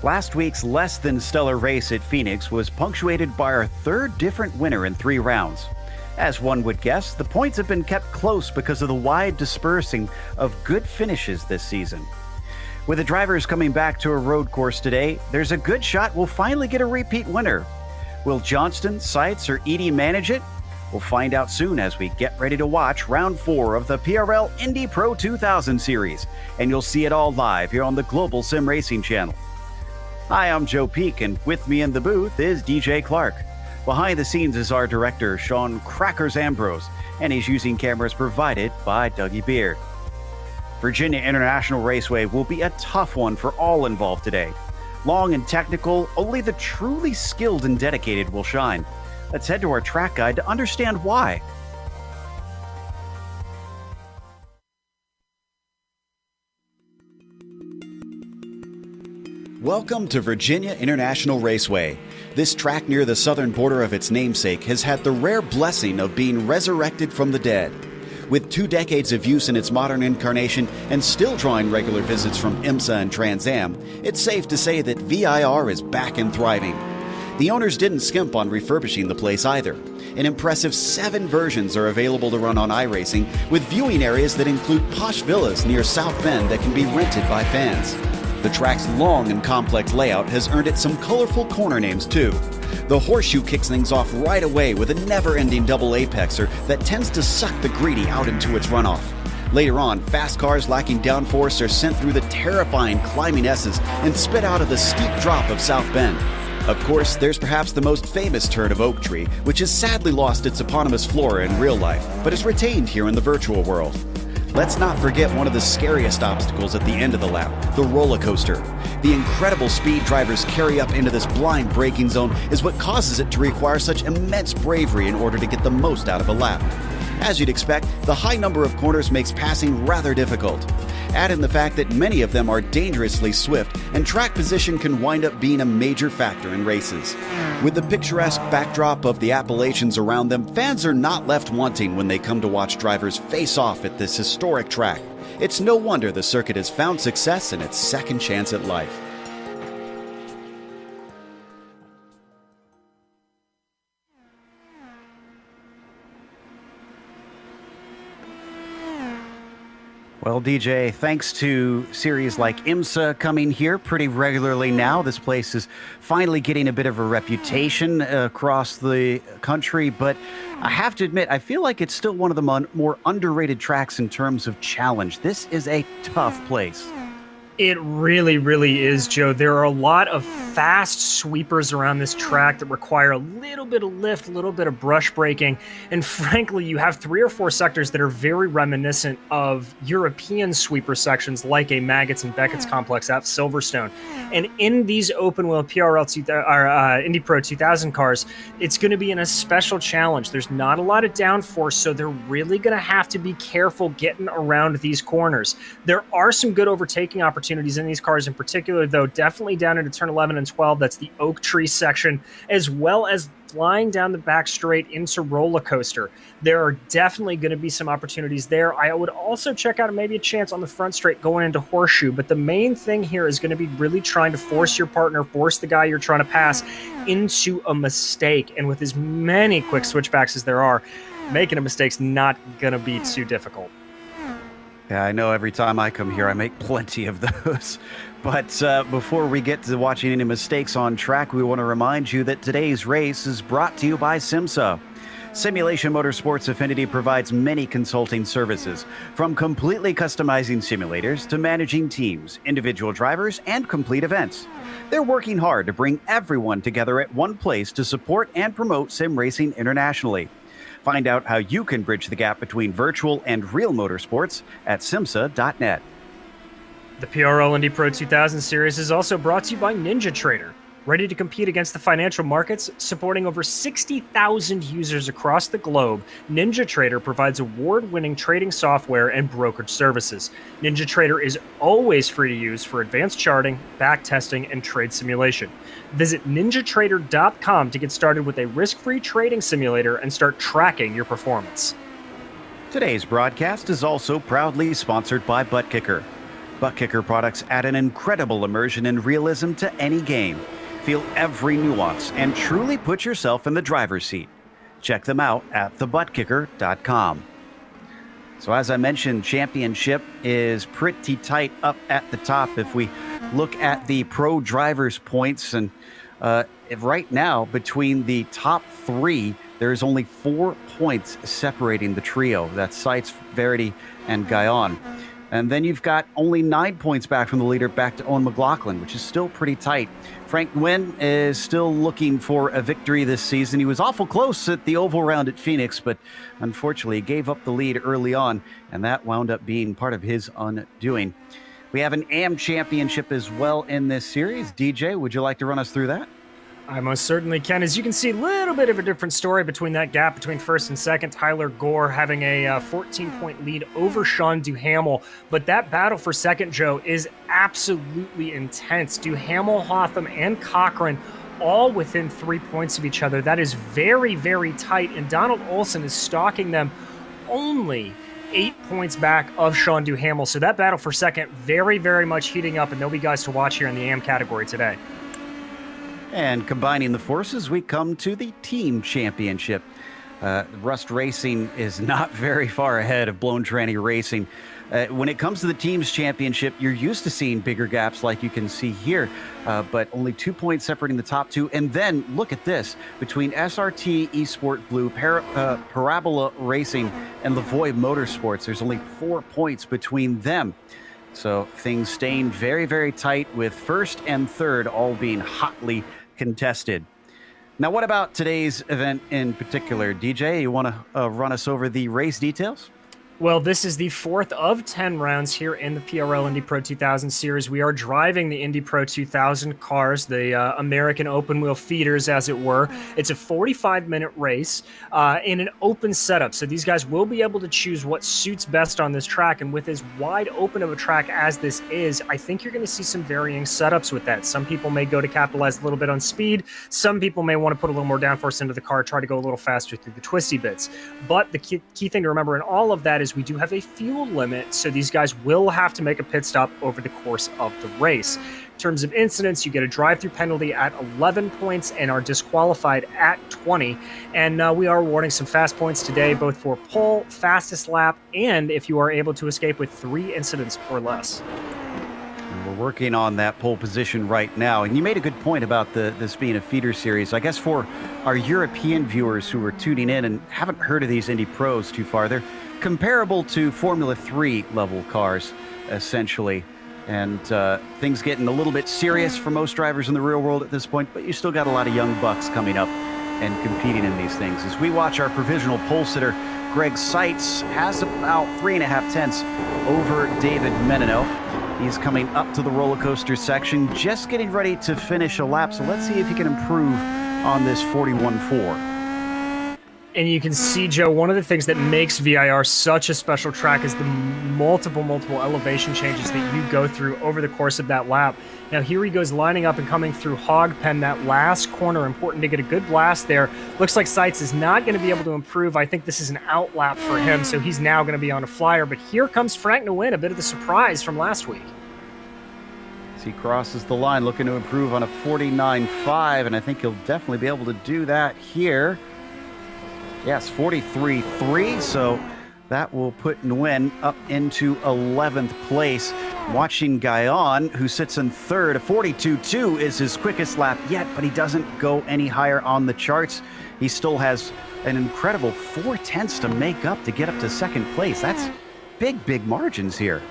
Last week's less than stellar race at Phoenix was punctuated by our third different winner in 3 rounds. As one would guess, the points have been kept close because of the wide dispersing of good finishes this season. With the drivers coming back to a road course today, there's a good shot we'll finally get a repeat winner. Will Johnston, Seitz, or Edie manage it? We'll find out soon as we get ready to watch round 4 of the PRL Indy Pro 2000 series, and you'll see it all live here on the Global Sim Racing channel. Hi, I'm Joe Peak, and with me in the booth is DJ Clark. Behind the scenes is our director, Sean Crackers Ambrose, and he's using cameras provided by Dougie Beard. Virginia International Raceway will be a tough one for all involved today. Long and technical, only the truly skilled and dedicated will shine. Let's head to our track guide to understand why. Welcome to Virginia International Raceway. This track near the southern border of its namesake has had the rare blessing of being resurrected from the dead. With 2 decades of use in its modern incarnation and still drawing regular visits from IMSA and Trans Am, it's safe to say that VIR is back and thriving. The owners didn't skimp on refurbishing the place either. An impressive 7 versions are available to run on iRacing, with viewing areas that include posh villas near South Bend that can be rented by fans. The track's long and complex layout has earned it some colorful corner names too. The horseshoe kicks things off right away with a never-ending double apexer that tends to suck the greedy out into its runoff. Later on, fast cars lacking downforce are sent through the terrifying climbing S's and spit out of the steep drop of South Bend. Of course, there's perhaps the most famous turn of Oak Tree, which has sadly lost its eponymous flora in real life, but is retained here in the virtual world. Let's not forget one of the scariest obstacles at the end of the lap, the roller coaster. The incredible speed drivers carry up into this blind braking zone is what causes it to require such immense bravery in order to get the most out of a lap. As you'd expect, the high number of corners makes passing rather difficult. Add in the fact that many of them are dangerously swift, and track position can wind up being a major factor in races. With the picturesque backdrop of the Appalachians around them, fans are not left wanting when they come to watch drivers face off at this historic track. It's no wonder the circuit has found success in its second chance at life. Well, DJ, thanks to series like IMSA coming here pretty regularly now, this place is finally getting a bit of a reputation across the country. But I have to admit, I feel like it's still one of the more underrated tracks in terms of challenge. This is a tough place. It really, really is, Joe. There are a lot of fast sweepers around this track that require a little bit of lift, a little bit of brush braking. And frankly, you have 3 or 4 sectors that are very reminiscent of European sweeper sections like a Maggots and Beckett's complex at Silverstone. And in these open wheel PRL Indy Pro 2000 cars, it's going to be in a special challenge. There's not a lot of downforce, so they're really going to have to be careful getting around these corners. There are some good overtaking opportunities in these cars in particular, though, definitely down into turn 11 and 12. That's the Oak Tree section, as well as flying down the back straight into roller coaster. There are definitely going to be some opportunities there. I would also check out maybe a chance on the front straight going into horseshoe, but the main thing here is going to be really trying to force your partner, force the guy you're trying to pass into a mistake. And with as many quick switchbacks as there are, making a mistake's not going to be too difficult. Yeah, I know every time I come here, I make plenty of those. But before we get to watching any mistakes on track, we want to remind you that today's race is brought to you by SimMSA. Simulation Motorsports Affinity provides many consulting services, from completely customizing simulators to managing teams, individual drivers, and complete events. They're working hard to bring everyone together at one place to support and promote sim racing internationally. Find out how you can bridge the gap between virtual and real motorsports at SIMMSA.net. The PRL Indy Pro 2000 series is also brought to you by NinjaTrader. Ready to compete against the financial markets? Supporting over 60,000 users across the globe, NinjaTrader provides award-winning trading software and brokerage services. NinjaTrader is always free to use for advanced charting, back testing, and trade simulation. Visit NinjaTrader.com to get started with a risk-free trading simulator and start tracking your performance. Today's broadcast is also proudly sponsored by Butt Kicker. Butt Kicker products add an incredible immersion and realism to any game. Feel every nuance and truly put yourself in the driver's seat. Check them out at thebuttkicker.com. So as I mentioned, championship is pretty tight up at the top. If we look at the pro drivers' points, and right now between the top three, there's only 4 points separating the trio. That's Seitz, Verity, and Guyon. And then you've got only 9 points back from the leader, back to Owen McLaughlin, which is still pretty tight. Frank Nguyen is still looking for a victory this season. He was awful close at the oval round at Phoenix, but unfortunately gave up the lead early on, and that wound up being part of his undoing. We have an AM championship as well in this series. DJ, would you like to run us through that? I most certainly can. As you can see, a little bit of a different story between that gap between first and second. Tyler Gore having a 14-point lead over Sean Duhamel. But that battle for second, Joe, is absolutely intense. Duhamel, Hotham, and Cochran all within 3 points of each other. That is very, very tight. And Donald Olson is stalking them only 8 points back of Sean Duhamel. So that battle for second, very, very much heating up. And there'll be guys to watch here in the AM category today. And combining the forces, we come to the team championship. Rust Racing is not very far ahead of Blown Tranny Racing. When it comes to the teams championship, you're used to seeing bigger gaps like you can see here, but only 2 points separating the top two. And then look at this, between SRT, Esport Blue, Parabola Racing, and Lavoie Motorsports, there's only 4 points between them. So things staying very, very tight, with first and third all being hotly contested. Now, what about today's event in particular? DJ, you want to run us over the race details? Well, this is the 4th of 10 rounds here in the PRL Indy Pro 2000 series. We are driving the Indy Pro 2000 cars, the American open wheel feeders, as it were. It's a 45-minute race in an open setup. So these guys will be able to choose what suits best on this track. And with as wide open of a track as this is, I think you're going to see some varying setups with that. Some people may go to capitalize a little bit on speed. Some people may want to put a little more downforce into the car, try to go a little faster through the twisty bits. But the key thing to remember in all of that is we do have a fuel limit, so these guys will have to make a pit stop over the course of the race. In terms of incidents, you get a drive-through penalty at 11 points and are disqualified at 20. And we are awarding some fast points today, both for pole, fastest lap, and if you are able to escape with 3 incidents or less. We're working on that pole position right now. And you made a good point about this being a feeder series. I guess for our European viewers who are tuning in and haven't heard of these Indy Pros too far, they're comparable to Formula 3 level cars, essentially. And things getting a little bit serious for most drivers in the real world at this point, but you still got a lot of young bucks coming up and competing in these things. As we watch our provisional pole sitter, Greg Seitz has about 3.5 tenths over David Menino. He's coming up to the roller coaster section, just getting ready to finish a lap. So let's see if he can improve on this 41.4. And you can see, Joe, one of the things that makes VIR such a special track is the multiple elevation changes that you go through over the course of that lap. Now, here he goes lining up and coming through Hog Pen, that last corner. Important to get a good blast there. Looks like Seitz is not going to be able to improve. I think this is an out lap for him, so he's now going to be on a flyer. But here comes Frank Nguyen, a bit of the surprise from last week. As he crosses the line, looking to improve on a 49.5, and I think he'll definitely be able to do that here. Yes, 43.3, so that will put Nguyen up into 11th place. Watching Guyon, who sits in third. A 42.2 is his quickest lap yet, but he doesn't go any higher on the charts. He still has an incredible 4 tenths to make up to get up to second place. That's big margins here.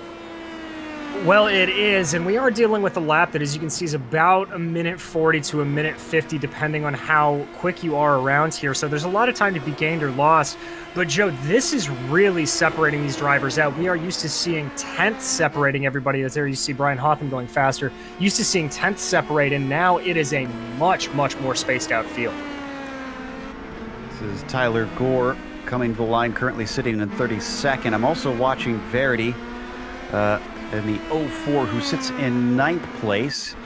Well, it is, and we are dealing with a lap that, as you can see, is about a minute 40 to a minute 50, depending on how quick you are around here. So there's a lot of time to be gained or lost. But, Joe, this is really separating these drivers out. We are used to seeing tenths separating everybody. As there you see Brian Hotham going faster. Used to seeing tenths separate, and now it is a much more spaced out field. This is Tyler Gore coming to the line, currently sitting in 32nd. I'm also watching Verity. And the 04, who sits in 9th place.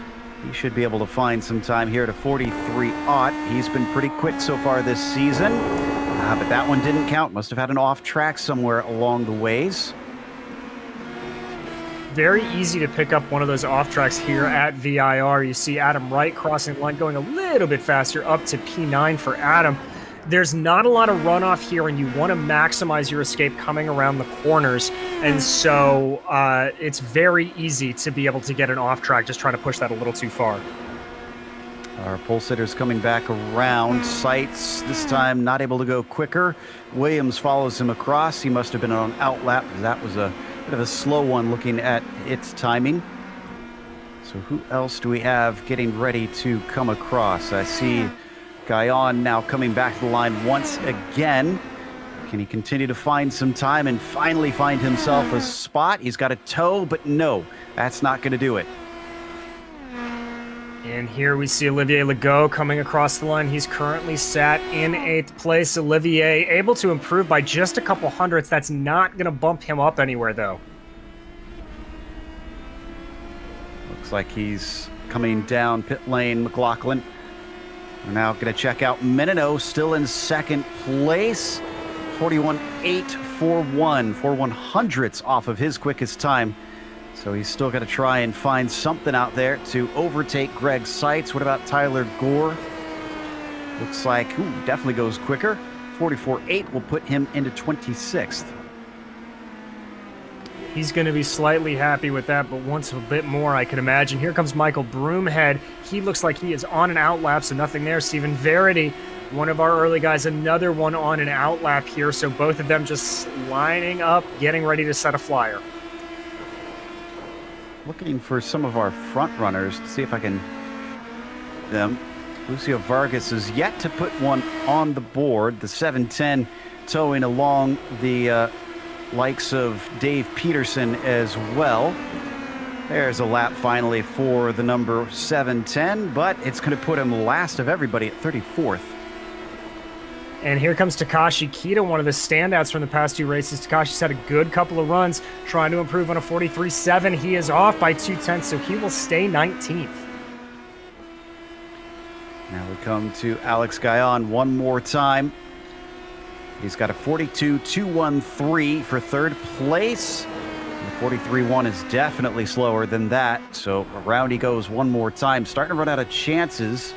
He should be able to find some time here to 43.0. He's been pretty quick so far this season, but that one didn't count. Must have had an off track somewhere along the ways. very easy to pick up one of those off tracks here at VIR. You see Adam Wright crossing the line, going a little bit faster up to P9 for Adam. There's not a lot of runoff here, and you want to maximize your escape coming around the corners. And so it's very easy to be able to get an off track, just trying to push that a little too far. Our pole sitter's coming back around. Sights this time not able to go quicker. Williams follows him across. He must have been on outlap. That was a bit of a slow one looking at its timing. So who else do we have getting ready to come across? I see Guyon now coming back to the line once again. Can he continue to find some time and finally find himself a spot? He's got a toe, but no, that's not going to do it. And here we see Olivier Legault coming across the line. He's currently sat in 8th place. Olivier able to improve by just a couple hundredths. That's not going to bump him up anywhere, though. Looks like he's coming down pit lane. McLaughlin. We're now going to check out Menino, still in 2nd place. 41.841, 4/100ths off of his quickest time. So he's still got to try and find something out there to overtake Greg Seitz. What about Tyler Gore? Looks like, definitely goes quicker. 44.8 will put him into 26th. He's going to be slightly happy with that, but wants a bit more, I can imagine. Here comes Michael Broomhead. He looks like he is on an outlap, so nothing there. Stephen Verity, one of our early guys, another one on an outlap here. So both of them just lining up, getting ready to set a flyer. Looking for some of our front runners to see if I can them. Lucio Vargas is yet to put one on the board. The 710 towing along the likes of Dave Peterson as well. There's a lap finally for the number 710, but it's going to put him last of everybody at 34th. And here comes Takashi Kita, one of the standouts from the past 2 races. Takashi's had a good couple of runs, trying to improve on a 43.7. He is off by 0.2, so he will stay 19th. Now we come to Alex Guyon one more time. He's got a 42.213 for 3rd place. The 43.1 is definitely slower than that, so around he goes one more time. Starting to run out of chances.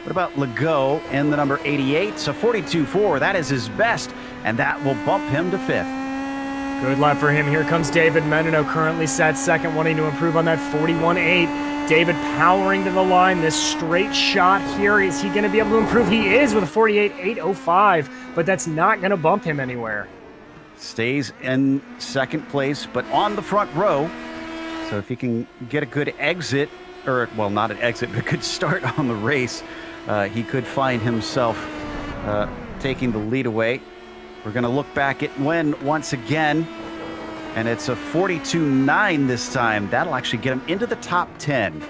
What about Legault in the number 88? So 42.4, that is his best, and that will bump him to 5th. Good lap for him. Here comes David Menino, currently sat 2nd, wanting to improve on that 41.8. David powering to the line. This straight shot here, is he going to be able to improve? He is with a 48.805, but that's not going to bump him anywhere. Stays in 2nd place, but on the front row. So if he can get a good exit, or, well, not an exit, but a good start on the race, he could find himself taking the lead away. We're going to look back at Nguyen once again, and it's a 42.9 this time. That'll actually get him into the top 10.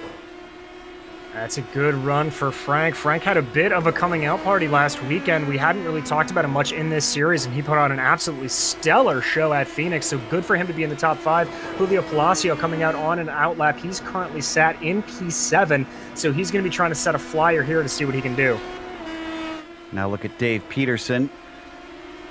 That's a good run for Frank. Frank had a bit of a coming out party last weekend. We hadn't really talked about him much in this series, and he put on an absolutely stellar show at Phoenix, so good for him to be in the top 5. Julio Palacio coming out on an outlap. He's currently sat in P7, so he's going to be trying to set a flyer here to see what he can do. Now look at Dave Peterson.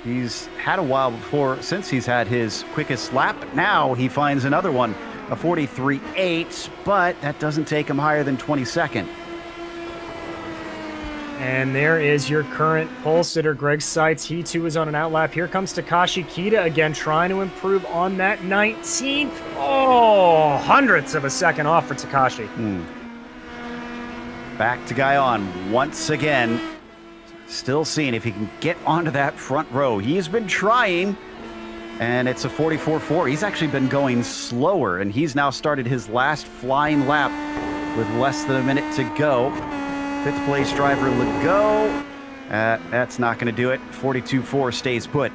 He's had a while before since he's had his quickest lap. Now he finds another one, a 43.8, but that doesn't take him higher than 22nd. And there is your current pole sitter, Greg Seitz. He too is on an outlap. Here comes Takashi Kita again, trying to improve on that 19th. Oh, hundredths of a second off for Takashi. Back to Guyon once again. Still seeing if he can get onto that front row. He's been trying, and it's a 44.4. He's actually been going slower, and he's now started his last flying lap with less than a minute to go. 5th place driver Legault. That's not going to do it. 42.4 stays put.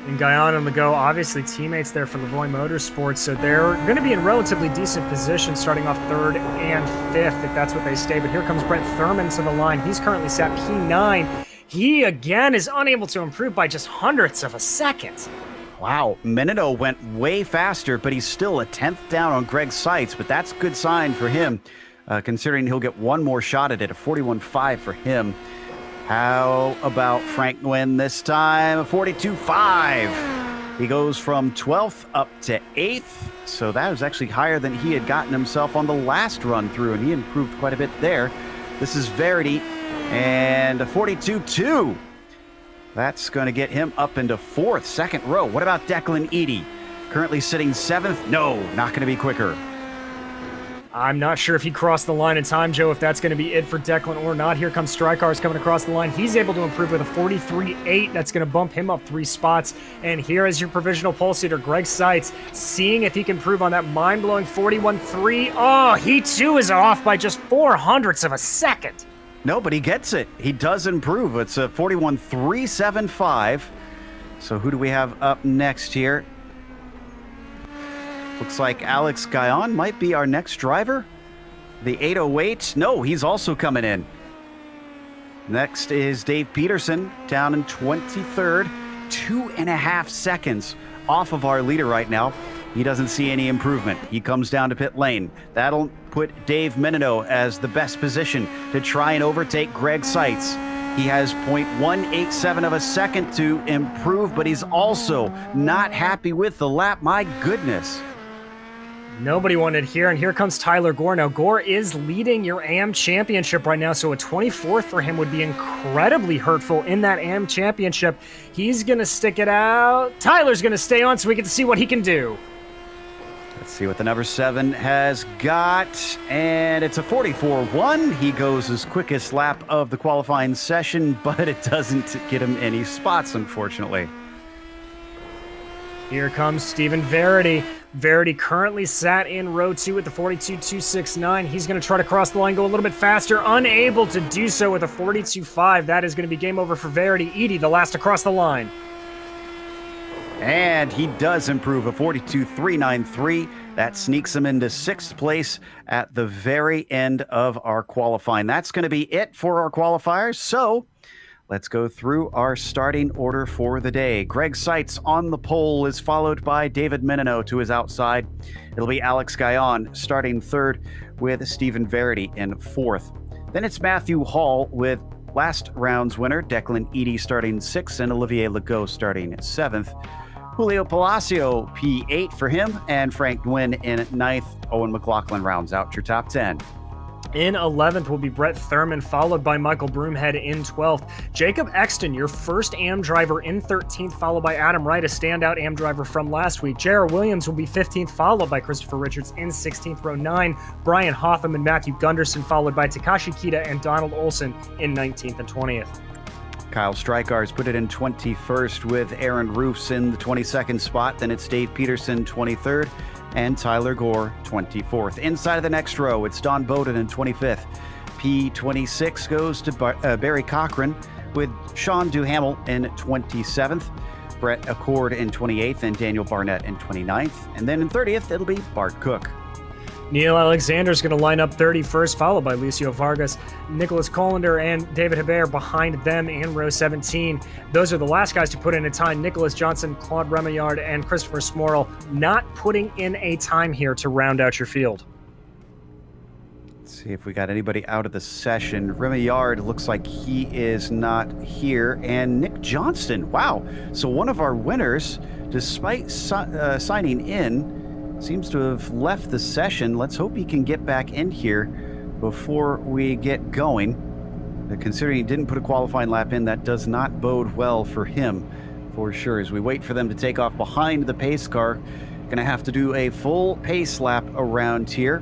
And Guyon and Legault, obviously teammates there for Lavoie Motorsports, so they're going to be in relatively decent position starting off 3rd and 5th if that's what they stay. But here comes Brent Thurman to the line. He's currently sat P9. He, again, is unable to improve by just hundredths of a second. Wow, Menino went way faster, but he's still a 10th down on Greg Seitz, but that's a good sign for him, considering he'll get one more shot at it, a 41.5 for him. How about Frank Nguyen this time? A 42.5. He goes from 12th up to 8th, so that was actually higher than he had gotten himself on the last run through, and he improved quite a bit there. This is Verity, and a 42.2. That's going to get him up into 4th, second row. What about Declan Eady? Currently sitting 7th. No, not going to be quicker. I'm not sure if he crossed the line in time, Joe, if that's going to be it for Declan or not. Here comes Strykars coming across the line. He's able to improve with a 43.8. That's going to bump him up 3 spots. And here is your provisional pole sitter, Greg Seitz, seeing if he can improve on that mind-blowing 41.3. Oh, he too is off by just 0.04 of a second. No, but he gets it. He does improve. It's a 41.375. So who do we have up next here? Looks like Alex Guyon might be our next driver. The 808. No, he's also coming in. Next is Dave Peterson down in 23rd. 2.5 seconds off of our leader right now. He doesn't see any improvement. He comes down to pit lane. That'll put Dave Menino as the best position to try and overtake Greg Seitz. He has 0.187 of a second to improve, but he's also not happy with the lap. My goodness. Nobody wanted here, and here comes Tyler Gore. Now, Gore is leading your AM championship right now, so a 24th for him would be incredibly hurtful in that AM championship. He's going to stick it out. Tyler's going to stay on so we get to see what he can do. Let's see what the number 7 has got, and it's a 44.1. He goes his quickest lap of the qualifying session, but it doesn't get him any spots, unfortunately. Here comes Stephen Verity. Verity currently sat in row 2 with the 42.269. He's going to try to cross the line, go a little bit faster, unable to do so with a 42.5. That is going to be game over for Verity. Eady, the last across the line. And he does improve a 42.393. That sneaks him into 6th place at the very end of our qualifying. That's going to be it for our qualifiers. So let's go through our starting order for the day. Greg Seitz on the pole is followed by David Menino to his outside. It'll be Alex Guyon starting 3rd with Stephen Verity in 4th. Then it's Matthew Hall with last round's winner, Declan Eady, starting 6th, and Olivier Legault starting 7th. Julio Palacio, P8 for him, and Frank Nguyen in 9th. Owen McLaughlin rounds out your top 10. In 11th will be Brett Thurman, followed by Michael Broomhead in 12th. Jacob Exton, your first AM driver, in 13th, followed by Adam Wright, a standout AM driver from last week. Jared Williams will be 15th, followed by Christopher Richards in 16th. Row 9, Brian Hotham and Matthew Gunderson, followed by Takashi Kita and Donald Olson in 19th and 20th. Kyle Strykars put it in 21st with Aaron Roofs in the 22nd spot. Then it's Dave Peterson, 23rd, and Tyler Gore, 24th. Inside of the next row, it's Don Bowden in 25th. P26 goes to Barry Cochran with Sean Duhamel in 27th, Brett Accord in 28th, and Daniel Barnett in 29th. And then in 30th, it'll be Bart Cook. Neil Alexander's going to line up 31st, followed by Lucio Vargas, Nicholas Colander, and David Hebert behind them in row 17. Those are the last guys to put in a time. Nicholas Johnson, Claude Remillard, and Christopher Smorrell not putting in a time here to round out your field. Let's see if we got anybody out of the session. Remillard looks like he is not here. And Nick Johnston, wow. So one of our winners, despite signing in, seems to have left the session. Let's hope he can get back in here before we get going. Considering he didn't put a qualifying lap in, that does not bode well for him for sure. As we wait for them to take off behind the pace car, gonna have to do a full pace lap around here,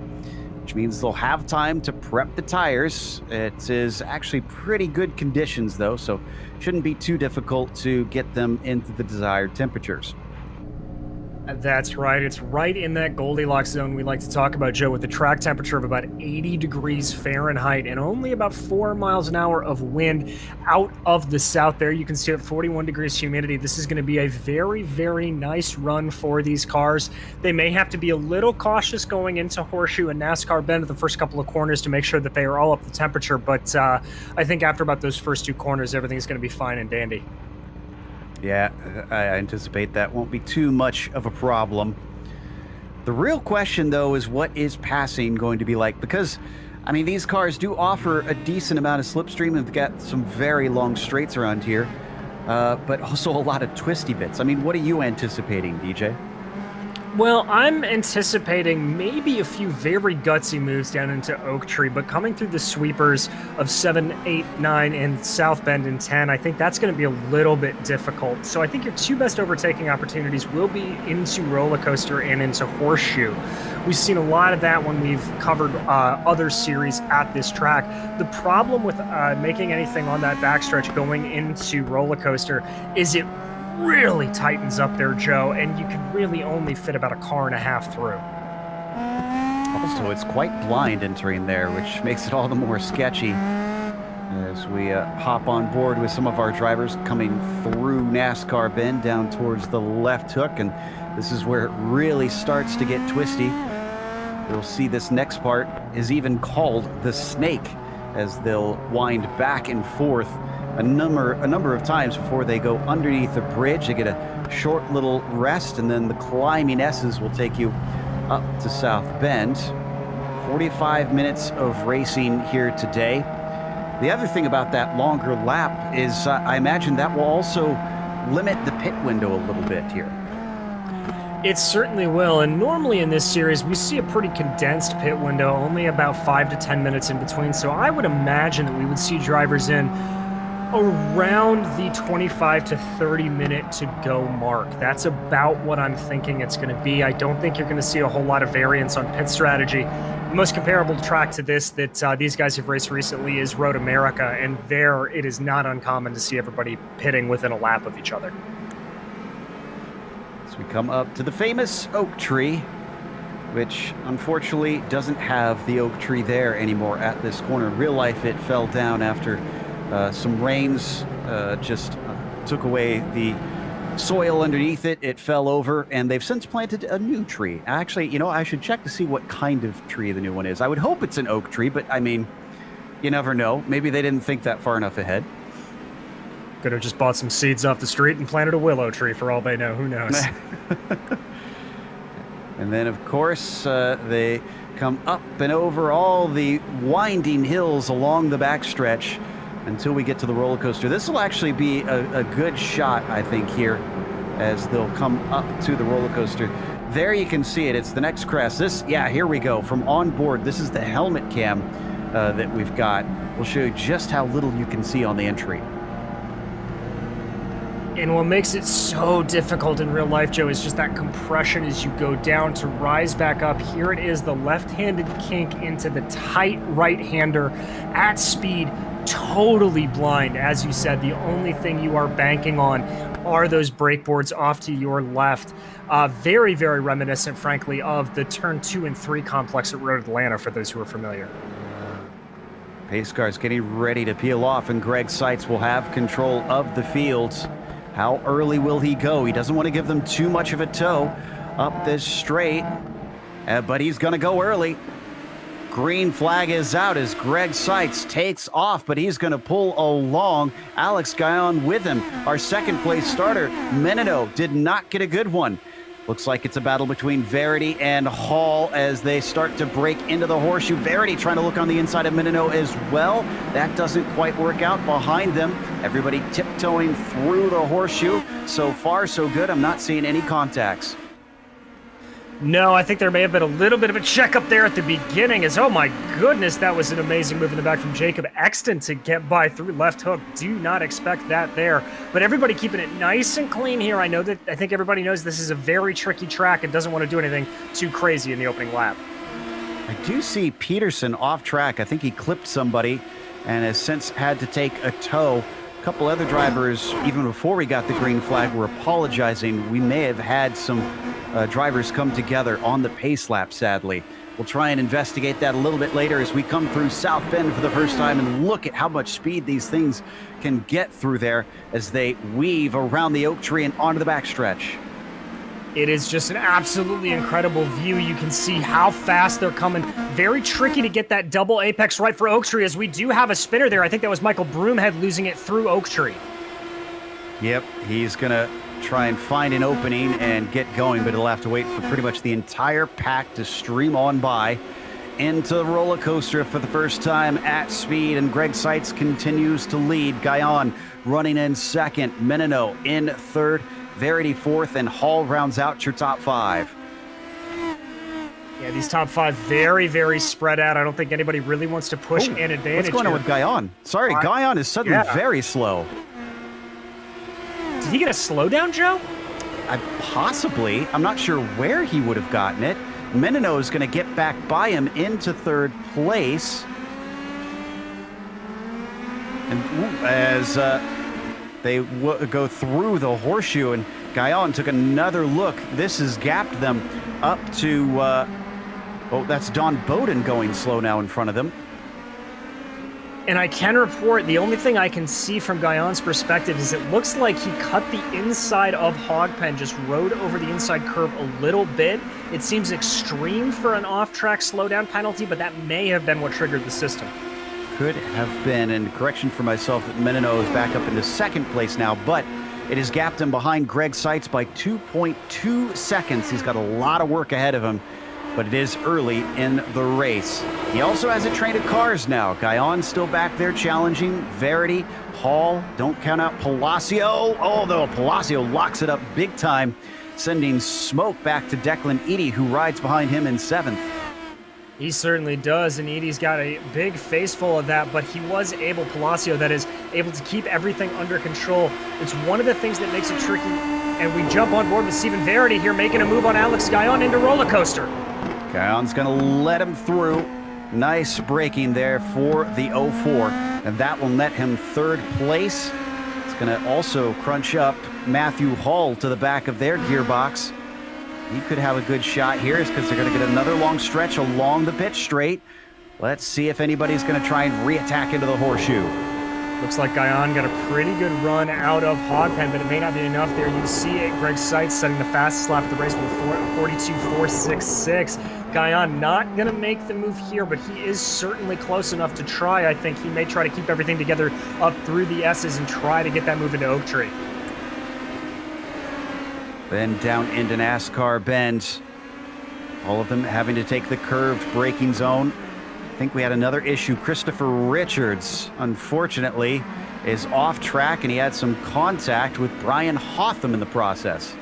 which means they'll have time to prep the tires. It is actually pretty good conditions though, so shouldn't be too difficult to get them into the desired temperatures. That's right. It's right in that Goldilocks zone we like to talk about, Joe, with the track temperature of about 80 degrees Fahrenheit and only about 4 miles an hour of wind out of the south there. You can see at 41 degrees humidity. This is going to be a very, very nice run for these cars. They may have to be a little cautious going into Horseshoe and NASCAR Bend at the first couple of corners to make sure that they are all up to temperature, but I think after about those first 2 corners, everything's going to be fine and dandy. Yeah, I anticipate that won't be too much of a problem. The real question, though, is what is passing going to be like? Because, I mean, these cars do offer a decent amount of slipstream. They've got some very long straights around here. but also a lot of twisty bits. I mean, what are you anticipating, DJ? Well, I'm anticipating maybe a few very gutsy moves down into Oak Tree, but coming through the sweepers of 7, 8, 9, and South Bend in 10, I think that's going to be a little bit difficult. So I think your two best overtaking opportunities will be into Roller Coaster and into Horseshoe. We've seen a lot of that when we've covered other series at this track. The problem with making anything on that backstretch going into Roller Coaster is it really tightens up there, Joe, and you can really only fit about a car and a half through. Also, it's quite blind entering there, which makes it all the more sketchy as we hop on board with some of our drivers coming through NASCAR Bend down towards the left hook, and this is where it really starts to get twisty. You'll see this next part is even called the Snake, as they'll wind back and forth a number of times before they go underneath the bridge. They get a short little rest, and then the climbing S's will take you up to South Bend. 45 minutes of racing here today. The other thing about that longer lap is I imagine that will also limit the pit window a little bit here. It certainly will, and normally in this series we see a pretty condensed pit window, only about 5 to 10 minutes in between, so I would imagine that we would see drivers in around the 25 to 30 minute to go mark. That's about what I'm thinking it's going to be. I don't think you're going to see a whole lot of variance on pit strategy. The most comparable track to this that these guys have raced recently is Road America, and there it is not uncommon to see everybody pitting within a lap of each other. As we come up to the famous oak tree, which unfortunately doesn't have the oak tree there anymore at this corner. In real life, it fell down after some rains just took away the soil underneath it. It fell over, and they've since planted a new tree. Actually, you know, I should check to see what kind of tree the new one is. I would hope it's an oak tree, but I mean, you never know. Maybe they didn't think that far enough ahead. Could have just bought some seeds off the street and planted a willow tree for all they know. Who knows? And then, of course, they come up and over all the winding hills along the backstretch until we get to the roller coaster. This will actually be a good shot, I think, here as they'll come up to the roller coaster. There you can see it. It's the next crest. Here we go. From on board, this is the helmet cam that we've got. We'll show you just how little you can see on the entry. And what makes it so difficult in real life, Joe, is just that compression as you go down to rise back up. Here it is, the left-handed kink into the tight right-hander at speed, totally blind. As you said, the only thing you are banking on are those brake boards off to your left. Very, very reminiscent, frankly, of the turn 2 and 3 complex at Road Atlanta, for those who are familiar. Pace cars getting ready to peel off, and Greg Seitz will have control of the fields. How early will he go? He doesn't want to give them too much of a tow up this straight, but he's going to go early. Green flag is out as Greg Seitz takes off, but he's going to pull along Alex Guyon with him. Our second place starter, Menino, did not get a good one. Looks like it's a battle between Verity and Hall as they start to break into the horseshoe. Verity trying to look on the inside of Menino as well. That doesn't quite work out behind them. Everybody tiptoeing through the horseshoe. So far, so good. I'm not seeing any contacts. No, I think there may have been a little bit of a check up there at the beginning as, oh my goodness, that was an amazing move in the back from Jacob Exton to get by through left hook. Do not expect that there. But everybody keeping it nice and clean here. I think everybody knows this is a very tricky track and doesn't want to do anything too crazy in the opening lap. I do see Peterson off track. I think he clipped somebody and has since had to take a tow. A couple other drivers, even before we got the green flag, were apologizing. We may have had some drivers come together on the pace lap, sadly. We'll try and investigate that a little bit later as we come through South Bend for the first time and look at how much speed these things can get through there as they weave around the oak tree and onto the backstretch. It is just an absolutely incredible view. You can see how fast they're coming. Very tricky to get that double apex right for Oak Tree, as we do have a spinner there. I think that was Michael Broomhead losing it through Oak Tree. Yep, he's going to try and find an opening and get going, but he'll have to wait for pretty much the entire pack to stream on by. into the roller coaster for the first time at speed, and Greg Seitz continues to lead. Guyon running in second, Menino in third, Verity fourth, and Hall rounds out your top five. Yeah, these top five very, very spread out. I don't think anybody really wants to push an advantage. What's going on with Guyon? Sorry, Guyon is suddenly very slow. Did he get a slowdown, Joe? Possibly. I'm not sure where he would have gotten it. Menino is going to get back by him into third place. And as they go through the horseshoe, and Guyon took another look. This has gapped them up to, that's Don Bowden going slow now in front of them. And I can report, the only thing I can see from Guyon's perspective is it looks like he cut the inside of Hogpen, just rode over the inside curve a little bit. It seems extreme for an off-track slowdown penalty, but that may have been what triggered the system. Could have been, and correction for myself that Menino is back up into second place now, but it has gapped him behind Greg Seitz by 2.2 seconds. He's got a lot of work ahead of him, but it is early in the race. He also has a train of cars now. Guyon still back there challenging Verity, Hall, don't count out Palacio. Although Palacio locks it up big time, sending smoke back to Declan Eady, who rides behind him in seventh. He certainly does, and Eady's got a big face full of that, but he was able, Palacio, that is, able to keep everything under control. It's one of the things that makes it tricky, and we jump on board with Stephen Verity here, making a move on Alex Guyon into roller coaster. Guyon's going to let him through. Nice braking there for the 04, and that will net him third place. It's going to also crunch up Matthew Hall to the back of their gearbox. He could have a good shot here because they're going to get another long stretch along the pitch straight. Let's see if anybody's going to try and re-attack into the horseshoe. Looks like Guyon got a pretty good run out of Hogpen, but it may not be enough there. You see it, Greg Seitz setting the fastest lap of the race with 42.466. Guyon not going to make the move here, but he is certainly close enough to try. I think he may try to keep everything together up through the S's and try to get that move into Oak Tree. Then down into NASCAR Bend. All of them having to take the curved braking zone. I think we had another issue. Christopher Richards, unfortunately, is off track, and he had some contact with Brian Hotham in the process.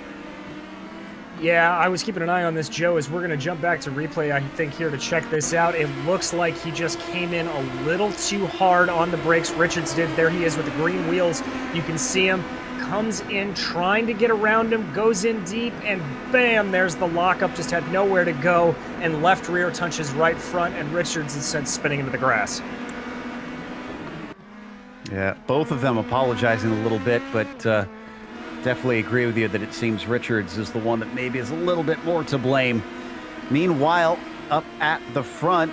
Yeah, I was keeping an eye on this, Joe, as we're going to jump back to replay, I think, here to check this out. It looks like he just came in a little too hard on the brakes. Richards did. There he is with the green wheels. You can see him. Comes in trying to get around him, goes in deep, and bam, there's the lockup. Just had nowhere to go, and left rear touches right front, and Richards is sent spinning into the grass. Yeah, both of them apologizing a little bit, but definitely agree with you that it seems Richards is the one that maybe is a little bit more to blame. Meanwhile, up at the front,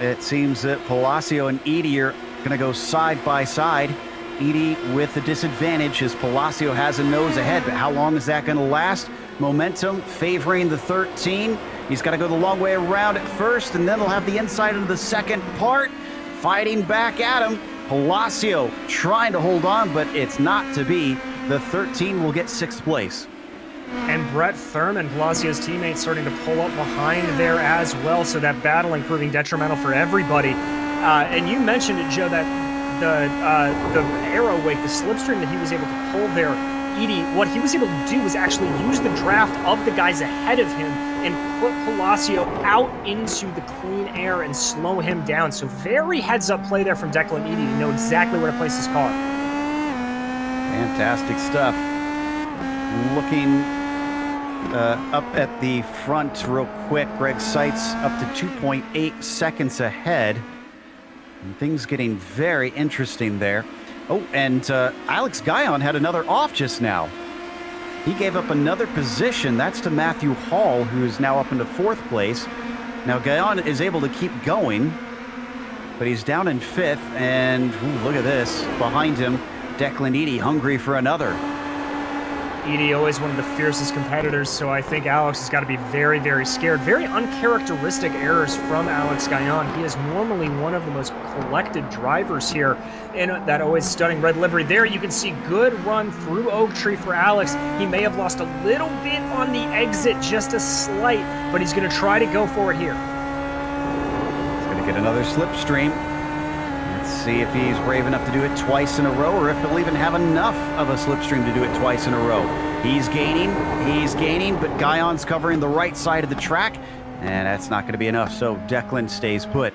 it seems that Palacio and Eady are going to go side by side. Eady with the disadvantage as Palacio has a nose ahead, but how long is that going to last? Momentum favoring the 13. He's got to go the long way around at first, and then he'll have the inside into the second part. Fighting back at him. Palacio trying to hold on, but it's not to be. The 13 will get sixth place. And Brett Thurman, Palacio's teammate, starting to pull up behind there as well, so that battling proving detrimental for everybody. And you mentioned it, Joe, that the aero wake, the slipstream that he was able to pull there, Eady, what he was able to do was actually use the draft of the guys ahead of him and put Palacio out into the clean air and slow him down. So very heads-up play there from Declan Eady to know exactly where to place his car. Fantastic stuff. Looking up at the front real quick, Greg Seitz up to 2.8 seconds ahead. And things getting very interesting there. Oh, and Alex Guyon had another off just now. He gave up another position. That's to Matthew Hall, who is now up into fourth place. Now Guyon is able to keep going, but he's down in fifth. And ooh, look at this. Behind him, Declan Eady hungry for another. Eady, always one of the fiercest competitors, so I think Alex has got to be very, very scared. Very uncharacteristic errors from Alex Guyon. He is normally one of the most collected drivers here in that always stunning red livery. There you can see good run through Oak Tree for Alex. He may have lost a little bit on the exit, just a slight, but he's going to try to go for it here. get another slipstream. Let's see if he's brave enough to do it twice in a row, or if he'll even have enough of a slipstream to do it twice in a row. He's gaining, but Guyon's covering the right side of the track, and that's not going to be enough, so Declan stays put.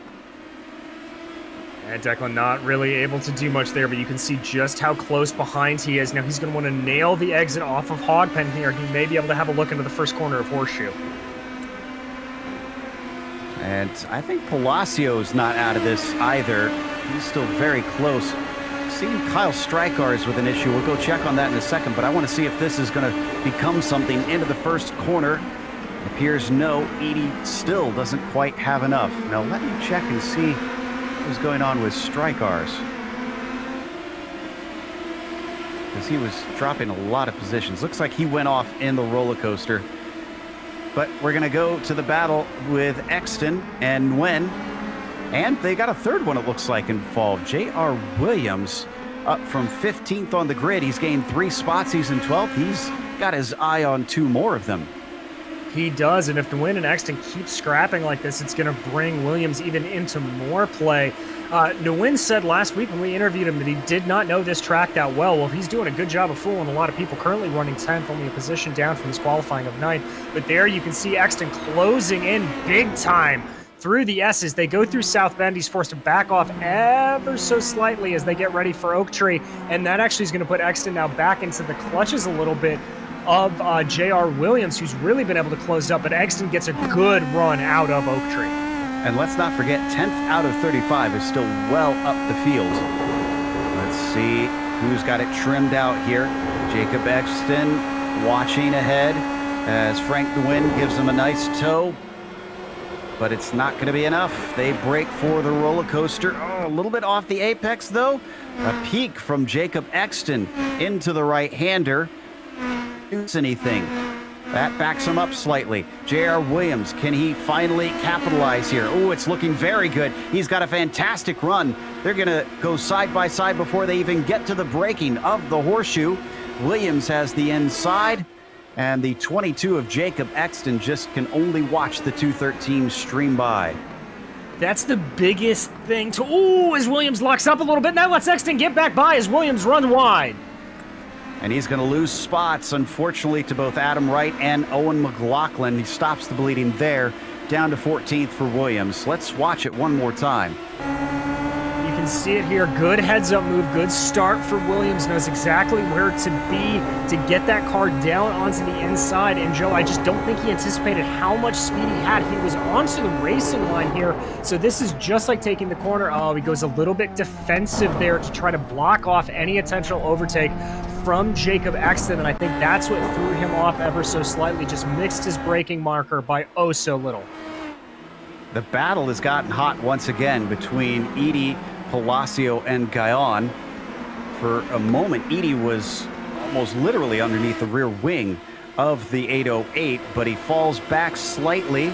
And Declan not really able to do much there, but you can see just how close behind he is. Now he's going to want to nail the exit off of Hogpen here. He may be able to have a look into the first corner of Horseshoe. And I think Palacio's not out of this either. He's still very close. Seeing Kyle Strykars with an issue. We'll go check on that in a second, but I want to see if this is going to become something into the first corner. It appears no. Edie still doesn't quite have enough. Now let me check and see what's going on with Strykars, because he was dropping a lot of positions. Looks like he went off in the roller coaster. But we're going to go to the battle with Exton and Nguyen. And they got a third one, it looks like, involved. J.R. Williams up from 15th on the grid. He's gained 3 spots. He's in 12th. He's got his eye on 2 more of them. He does, and if Nguyen and Exton keep scrapping like this, it's going to bring Williams even into more play. Nguyen said last week when we interviewed him that he did not know this track that well. Well, he's doing a good job of fooling a lot of people, currently running 10th, only a position down from his qualifying of 9th. But there you can see Exton closing in big time through the S's. They go through South Bend. He's forced to back off ever so slightly as they get ready for Oak Tree, and that actually is going to put Exton now back into the clutches a little bit of J.R. Williams, who's really been able to close up, but Exton gets a good run out of Oak Tree. And let's not forget, 10th out of 35 is still well up the field. Let's see who's got it trimmed out here. Jacob Exton watching ahead as Frank Nguyen gives him a nice tow, but it's not going to be enough. They break for the roller coaster. Oh, a little bit off the apex, though. A peek from Jacob Exton into the right-hander. Anything that backs him up slightly. J.R. Williams, can he finally capitalize here? Oh, it's looking very good. He's got a fantastic run. They're gonna go side by side before they even get to the braking of the Horseshoe. Williams has the inside, and the 22 of Jacob Exton just can only watch the 213 stream by. That's the biggest thing to... Ooh, as Williams locks up a little bit. Now lets Exton get back by as Williams run wide. And he's going to lose spots, unfortunately, to both Adam Wright and Owen McLaughlin. He stops the bleeding there, down to 14th for Williams. Let's watch it one more time. You can see it here. Good heads-up move, good start for Williams. Knows exactly where to be to get that car down onto the inside. And Joe, I just don't think he anticipated how much speed he had. He was onto the racing line here. So this is just like taking the corner. Oh, he goes a little bit defensive there to try to block off any potential overtake from Jacob Exton, and I think that's what threw him off ever so slightly, just mixed his braking marker by oh so little. The battle has gotten hot once again between Edie, Palacio, and Guyon. For a moment, Edie was almost literally underneath the rear wing of the 808, but he falls back slightly,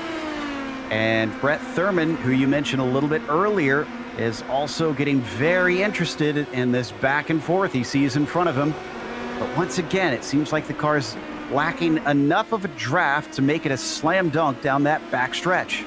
and Brett Thurman, who you mentioned a little bit earlier, is also getting very interested in this back and forth he sees in front of him. But once again, it seems like the car's lacking enough of a draft to make it a slam dunk down that back stretch.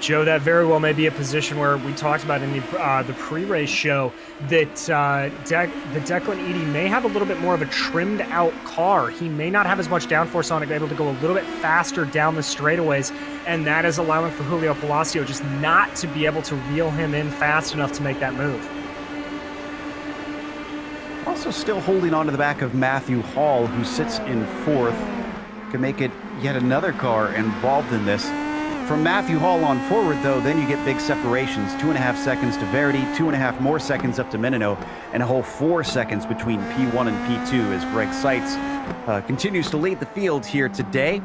Joe, that very well may be a position where we talked about in the pre-race show that the Declan Edie may have a little bit more of a trimmed out car. He may not have as much downforce on it, able to go a little bit faster down the straightaways, and that is allowing for Julio Palacio just not to be able to reel him in fast enough to make that move. Also still holding on to the back of Matthew Hall, who sits in 4th. Can make it yet another car involved in this. From Matthew Hall on forward, though, then you get big separations. 2.5 seconds to Verity, 2.5 more seconds up to Menino, and a whole 4 seconds between P1 and P2 as Greg Seitz continues to lead the field here today.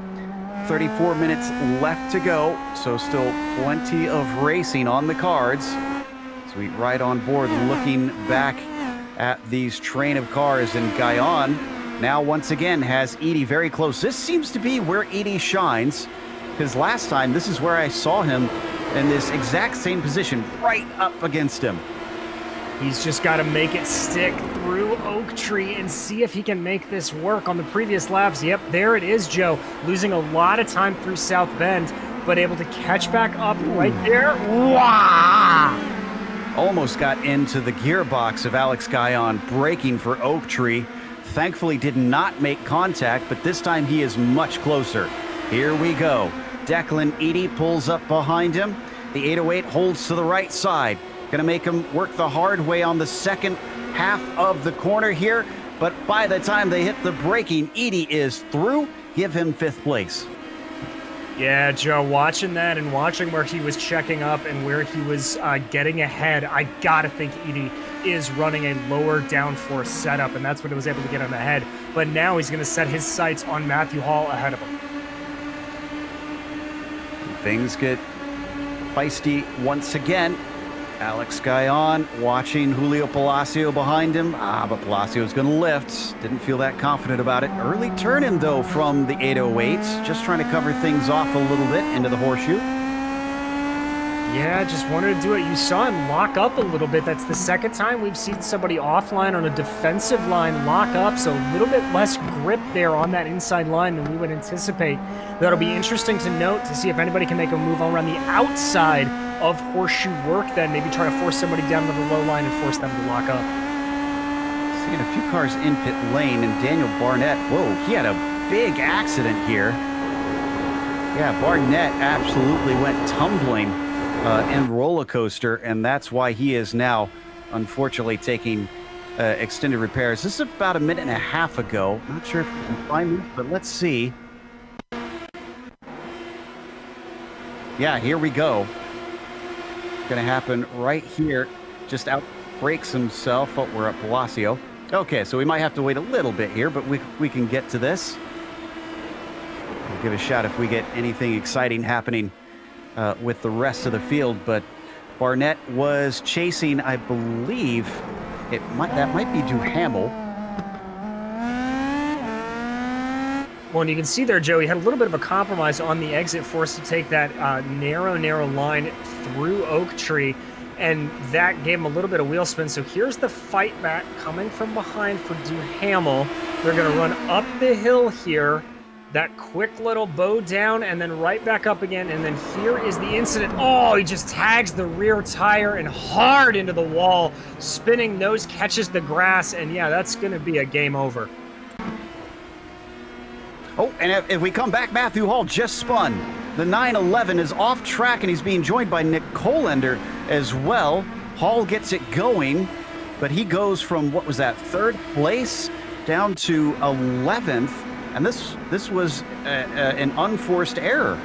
34 minutes left to go, so still plenty of racing on the cards. Sweet right on board, looking back at these train of cars, and Guyon now once again has Edie very close. This seems to be where Edie shines, because last time this is where I saw him in this exact same position, right up against him. He's just got to make it stick through Oak Tree and see if he can make this work on the previous laps. Yep, there it is, Joe. Losing a lot of time through South Bend. but able to catch back up right there. Wow! Almost got into the gearbox of Alex Guyon, braking for Oak Tree. Thankfully did not make contact, but this time he is much closer. Here we go. Declan Eady pulls up behind him. The 808 holds to the right side. Gonna make him work the hard way on the second half of the corner here, but by the time they hit the braking, Eady is through. Give him 5th place. Yeah, Joe, watching that and watching where he was checking up and where he was getting ahead, I gotta think Eady is running a lower downforce setup, and that's what he was able to get him ahead. But now he's gonna set his sights on Matthew Hall ahead of him. Things get feisty once again. Alex Guyon watching Julio Palacio behind him. But Palacio's going to lift. Didn't feel that confident about it. Early turn-in, though, from the 808. Just trying to cover things off a little bit into the horseshoe. Yeah, just wanted to do it. You saw him lock up a little bit. That's the second time we've seen somebody offline on a defensive line lock up, so a little bit less grip there on that inside line than we would anticipate. That'll be interesting to note to see if anybody can make a move around the outside of horseshoe work, then maybe try to force somebody down to the low line and force them to lock up. Seeing a few cars in pit lane, and Daniel Barnett, whoa, he had a big accident here. Yeah, Barnett absolutely went tumbling in roller coaster, and that's why he is now, unfortunately, taking extended repairs. This is about a minute and a half ago. Not sure if you can find me, but let's see. Yeah, here we go. Going to happen right here. Just out breaks himself. Oh, we're at Palacio. Okay, so we might have to wait a little bit here, but we can get to this. We'll give a shot if we get anything exciting happening with the rest of the field. But Barnett was chasing, I believe, that might be Duhamel. Well, and you can see there, Joe, he had a little bit of a compromise on the exit, forced to take that narrow line through Oak Tree, and that gave him a little bit of wheel spin. So here's the fight back coming from behind for Duhamel. They're going to run up the hill here, that quick little bow down, and then right back up again, and then here is the incident. Oh, he just tags the rear tire and hard into the wall, spinning nose, catches the grass, and yeah, that's going to be a game over. Oh, and if we come back, Matthew Hall just spun. The 911 is off track, and he's being joined by Nick Colender as well. Hall gets it going, but he goes from, what was that, 3rd place down to 11th, and this was an unforced error.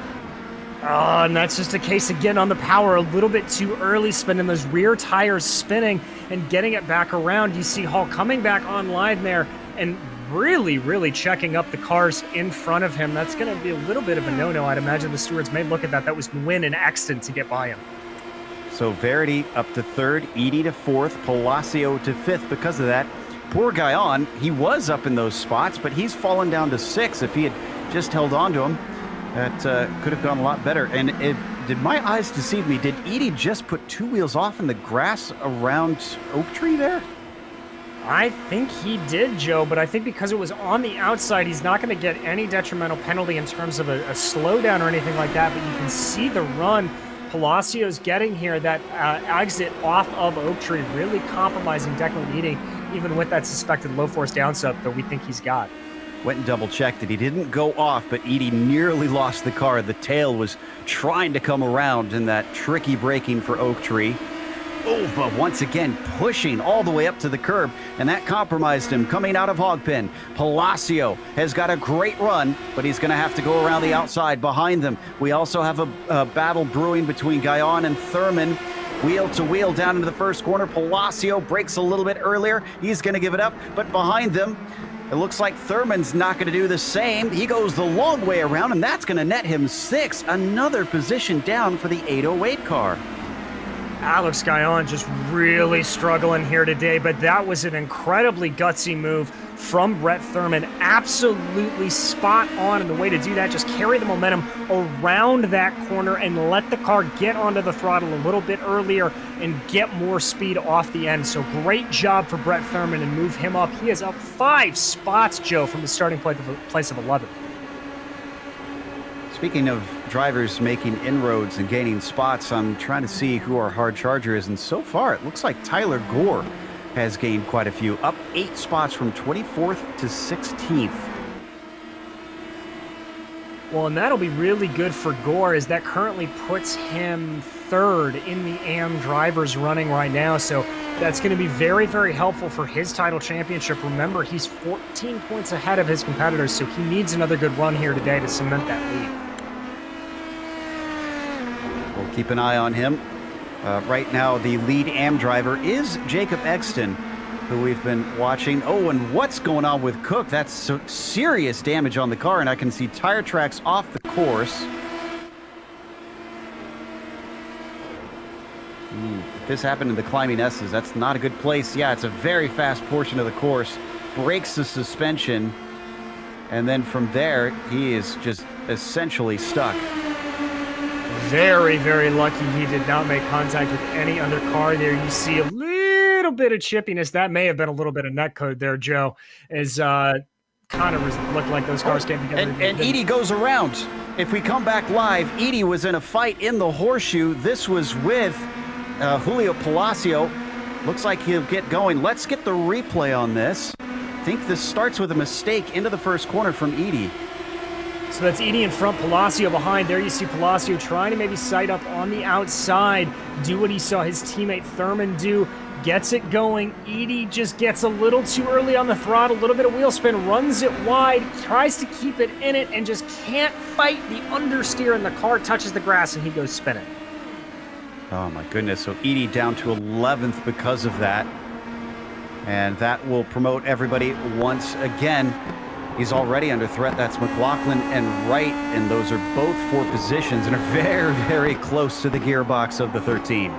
Oh, and that's just a case again on the power, a little bit too early, spinning those rear tires spinning and getting it back around. You see Hall coming back online there and really checking up the cars in front of him. That's going to be a little bit of a no-no. I'd imagine the stewards may look at that. That was Nguyen and Exton to get by him. So Verity up to 3rd, Eady to 4th, Palacio to 5th. Because of that, poor Guyon, he was up in those spots, but he's fallen down to 6th. If he had just held on to him, that could have gone a lot better. And did my eyes deceive me? Did Eady just put 2 wheels off in the grass around Oak Tree there? I think he did, Joe, but I think because it was on the outside, he's not going to get any detrimental penalty in terms of a slowdown or anything like that, but you can see the run Palacio's getting here, that exit off of Oak Tree, really compromising Declan Eady, even with that suspected low-force downsup that we think he's got. Went and double-checked it. He didn't go off, but Eady nearly lost the car. The tail was trying to come around in that tricky braking for Oak Tree. Oh, but once again, pushing all the way up to the curb, and that compromised him coming out of Hogpen. Palacio has got a great run, but he's going to have to go around the outside behind them. We also have a battle brewing between Guyon and Thurman. Wheel to wheel down into the first corner. Palacio breaks a little bit earlier. He's going to give it up, but behind them, it looks like Thurman's not going to do the same. He goes the long way around, and that's going to net him 6. Another position down for the 808 car. Alex Guyon just really struggling here today, but that was an incredibly gutsy move from Brett Thurman. Absolutely spot on, and the way to do that, just carry the momentum around that corner and let the car get onto the throttle a little bit earlier and get more speed off the end. So great job for Brett Thurman and move him up. He is up 5 spots, Joe, from the starting place of 11th. Speaking of drivers making inroads and gaining spots, I'm trying to see who our hard charger is, and so far it looks like Tyler Gore has gained quite a few, up 8 spots from 24th to 16th. Well, and that'll be really good for Gore, as that currently puts him 3rd in the AM drivers running right now. So that's going to be very, very helpful for his title championship. Remember, he's 14 points ahead of his competitors, so he needs another good run here today to cement that lead. We'll keep an eye on him. Right now, the lead AM driver is Jacob Exton, who we've been watching. Oh, and what's going on with Cook? That's serious damage on the car, and I can see tire tracks off the course. If this happened in the climbing S's, that's not a good place. Yeah, it's a very fast portion of the course. Breaks the suspension, and then from there, he is just essentially stuck. Very, very lucky he did not make contact with any other car there. You see a little bit of chippiness. That may have been a little bit of netcode there, Joe, as kind of looked like those cars came together. And Edie goes around. If we come back live, Edie was in a fight in the horseshoe. This was with Julio Palacio. Looks like he'll get going. Let's get the replay on this. I think this starts with a mistake into the first corner from Edie. So that's Edie in front, Palacio behind. There you see Palacio trying to maybe sight up on the outside, do what he saw his teammate Thurman do, gets it going. Edie just gets a little too early on the throttle, a little bit of wheel spin, runs it wide, tries to keep it in it, and just can't fight the understeer, and the car touches the grass, and he goes spinning. Oh my goodness, so Edie down to 11th because of that. And that will promote everybody once again. He's already under threat. That's McLaughlin and Wright, and those are both 4 positions and are very, very close to the gearbox of the 13.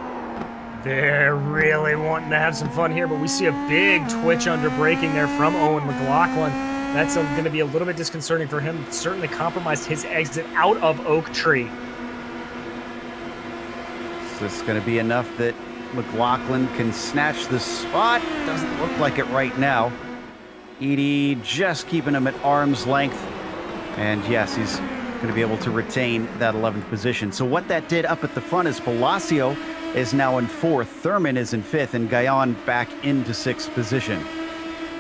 They're really wanting to have some fun here, but we see a big twitch under braking there from Owen McLaughlin. That's going to be a little bit disconcerting for him. Certainly compromised his exit out of Oak Tree. Is this going to be enough that McLaughlin can snatch the spot? Doesn't look like it right now. Edie just keeping him at arm's length. And yes, he's going to be able to retain that 11th position. So what that did up at the front is Palacio is now in 4th, Thurman is in 5th, and Gayan back into 6th position.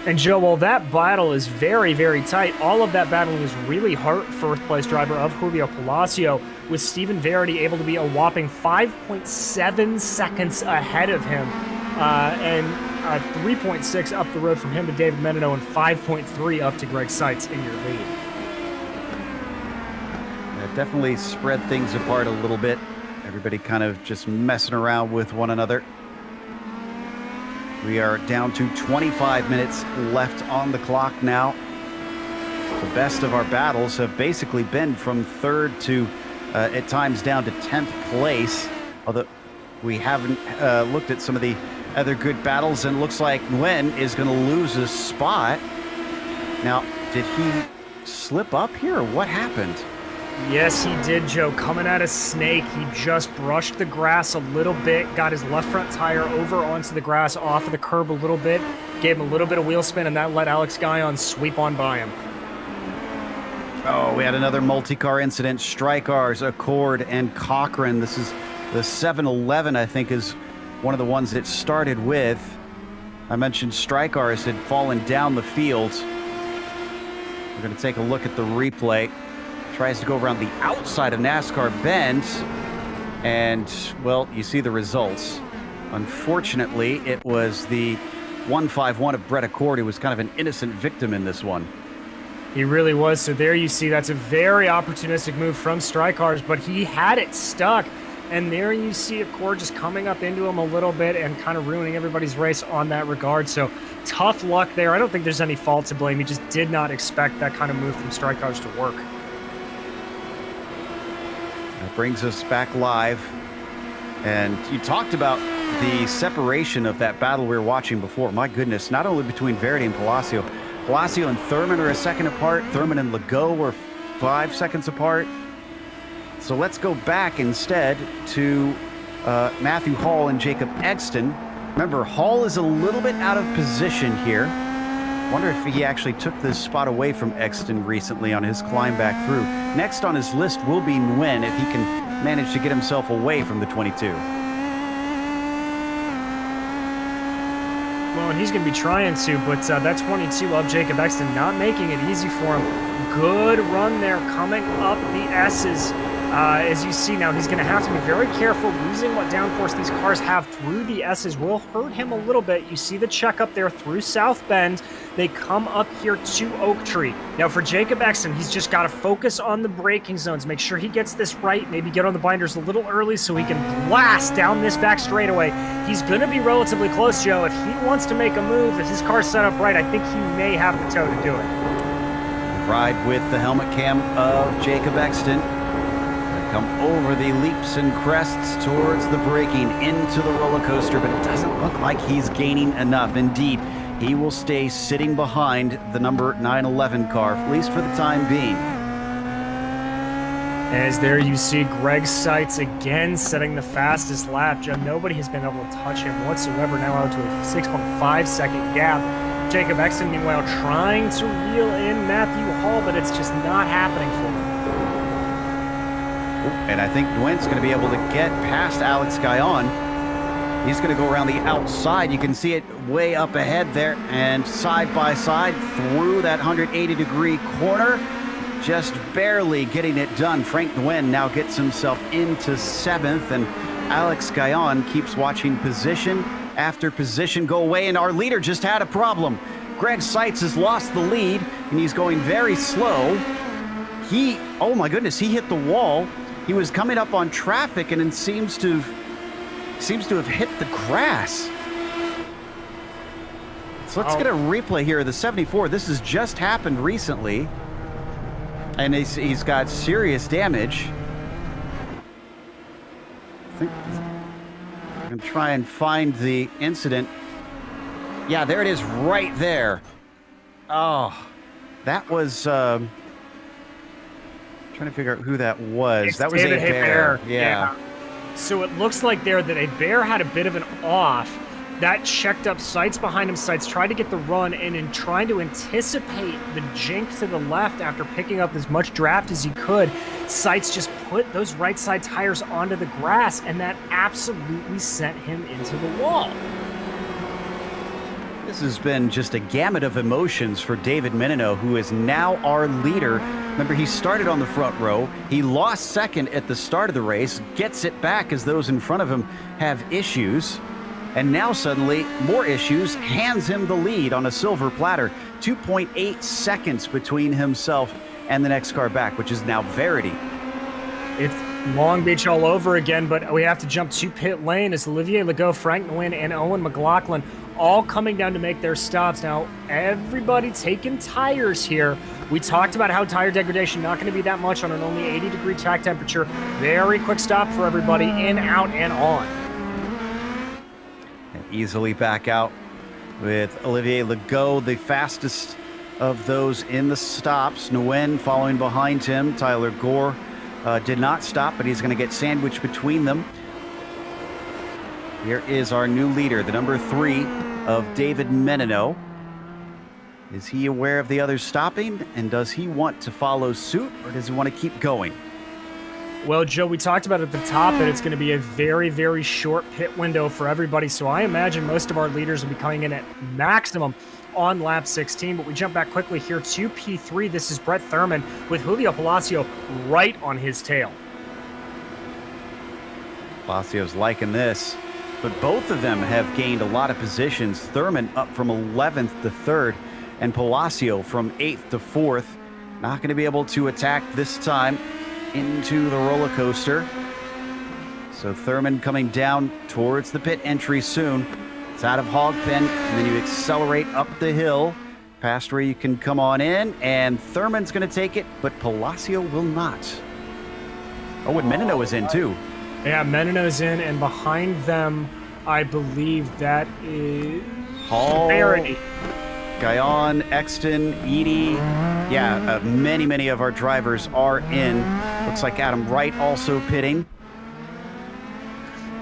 And Joe, while that battle is very, very tight, all of that battling is really hurt first place driver of Julio Palacio, with Stephen Verity able to be a whopping 5.7 seconds ahead of him. And 3.6 up the road from him to David Menino, and 5.3 up to Greg Seitz in your lead. Definitely spread things apart a little bit. Everybody kind of just messing around with one another. We are down to 25 minutes left on the clock now. The best of our battles have basically been from 3rd to, at times, down to 10th place. Although we haven't looked at some of the other good battles, and looks like Nguyen is going to lose a spot. Now, did he slip up here, or what happened? Yes, he did, Joe. Coming out of Snake, he just brushed the grass a little bit, got his left front tire over onto the grass, off of the curb a little bit, gave him a little bit of wheel spin, and that let Alex Guyon sweep on by him. Oh, we had another multi-car incident. Strykars, Accord, and Cochran. This is the 711, I think, is one of the ones it started with. I mentioned Strykars had fallen down the field. We're going to take a look at the replay. Tries to go around the outside of NASCAR bend, and, well, you see the results. Unfortunately, it was the 151 of Brett Accord who was kind of an innocent victim in this one. He really was. So there you see, that's a very opportunistic move from Strykars, but he had it stuck. And there you see Accord just coming up into him a little bit and kind of ruining everybody's race on that regard. So tough luck there. I don't think there's any fault to blame. He just did not expect that kind of move from Strykars to work. That brings us back live. And you talked about the separation of that battle we were watching before. My goodness, not only between Verity and Palacio. Palacio and Thurman are a second apart. Thurman and Legault were 5 seconds apart. So let's go back instead to Matthew Hall and Jacob Exton. Remember, Hall is a little bit out of position here. Wonder if he actually took this spot away from Exton recently on his climb back through. Next on his list will be Nguyen if he can manage to get himself away from the 22. Well, and he's going to be trying to, but that 22 of Jacob Exton not making it easy for him. Good run there coming up the S's. As you see now, he's going to have to be very careful. Losing what downforce these cars have through the S's will hurt him a little bit. You see the check up there through South Bend. They come up here to Oak Tree. Now for Jacob Exton, he's just got to focus on the braking zones. Make sure he gets this right. Maybe get on the binders a little early so he can blast down this back straightaway. He's going to be relatively close, Joe. If he wants to make a move, if his car's set up right, I think he may have the toe to do it. Ride with the helmet cam of Jacob Exton. Come over the leaps and crests towards the braking into the roller coaster, but it doesn't look like he's gaining enough. Indeed, he will stay sitting behind the number 911 car, at least for the time being. As there you see Greg Seitz again setting the fastest lap. Joe, nobody has been able to touch him whatsoever, now out to a 6.5 second gap. Jacob Exton, meanwhile, trying to reel in Matthew Hall, but it's just not happening for him. And I think Nguyen's going to be able to get past Alex Guyon. He's going to go around the outside. You can see it way up ahead there, and side by side through that 180-degree corner, just barely getting it done. Frank Nguyen now gets himself into 7th, and Alex Guyon keeps watching position after position go away, and our leader just had a problem. Greg Seitz has lost the lead, and he's going very slow. Oh my goodness, he hit the wall. He was coming up on traffic and then seems to have hit the grass. So let's get a replay here of the 74. This has just happened recently, and he's got serious damage. I think I'm gonna try and find the incident. Yeah, there it is right there. Oh, that was... trying to figure out who that was. That was David Hebert. Yeah. So it looks like there that Hebert had a bit of an off. That checked up Seitz behind him. Seitz tried to get the run, and in trying to anticipate the jink to the left after picking up as much draft as he could, Seitz just put those right side tires onto the grass, and that absolutely sent him into the wall. This has been just a gamut of emotions for David Menino, who is now our leader. Remember, he started on the front row. He lost second at the start of the race, gets it back as those in front of him have issues. And now suddenly, more issues, hands him the lead on a silver platter. 2.8 seconds between himself and the next car back, which is now Verity. It's Long Beach all over again, but we have to jump to pit lane as Olivier Legault, Frank Nguyen, and Owen McLaughlin all coming down to make their stops. Now, everybody taking tires here. We talked about how tire degradation not going to be that much on an only 80-degree track temperature. Very quick stop for everybody, in, out, and on. And easily back out with Olivier Legault, the fastest of those in the stops. Nguyen following behind him. Tyler Gore did not stop, but he's going to get sandwiched between them. Here is our new leader, the number 3 of David Menino. Is he aware of the others stopping, and does he want to follow suit, or does he want to keep going? Well, Joe, we talked about at the top that it's going to be a very, very short pit window for everybody, so I imagine most of our leaders will be coming in at maximum on lap 16, but we jump back quickly here to P3. This is Brett Thurman with Julio Palacio right on his tail. Palacio's liking this, but both of them have gained a lot of positions. Thurman up from 11th to 3rd, and Palacio from 8th to 4th. Not going to be able to attack this time into the roller coaster. So Thurman coming down towards the pit entry soon. It's out of hog pen, and then you accelerate up the hill past where you can come on in, and Thurman's going to take it, but Palacio will not. Oh, and Menino is in too. Yeah, Menino's in, and behind them, I believe that is Hall, Verity. Guyon, Exton, Edie. Yeah, many of our drivers are in. Looks like Adam Wright also pitting.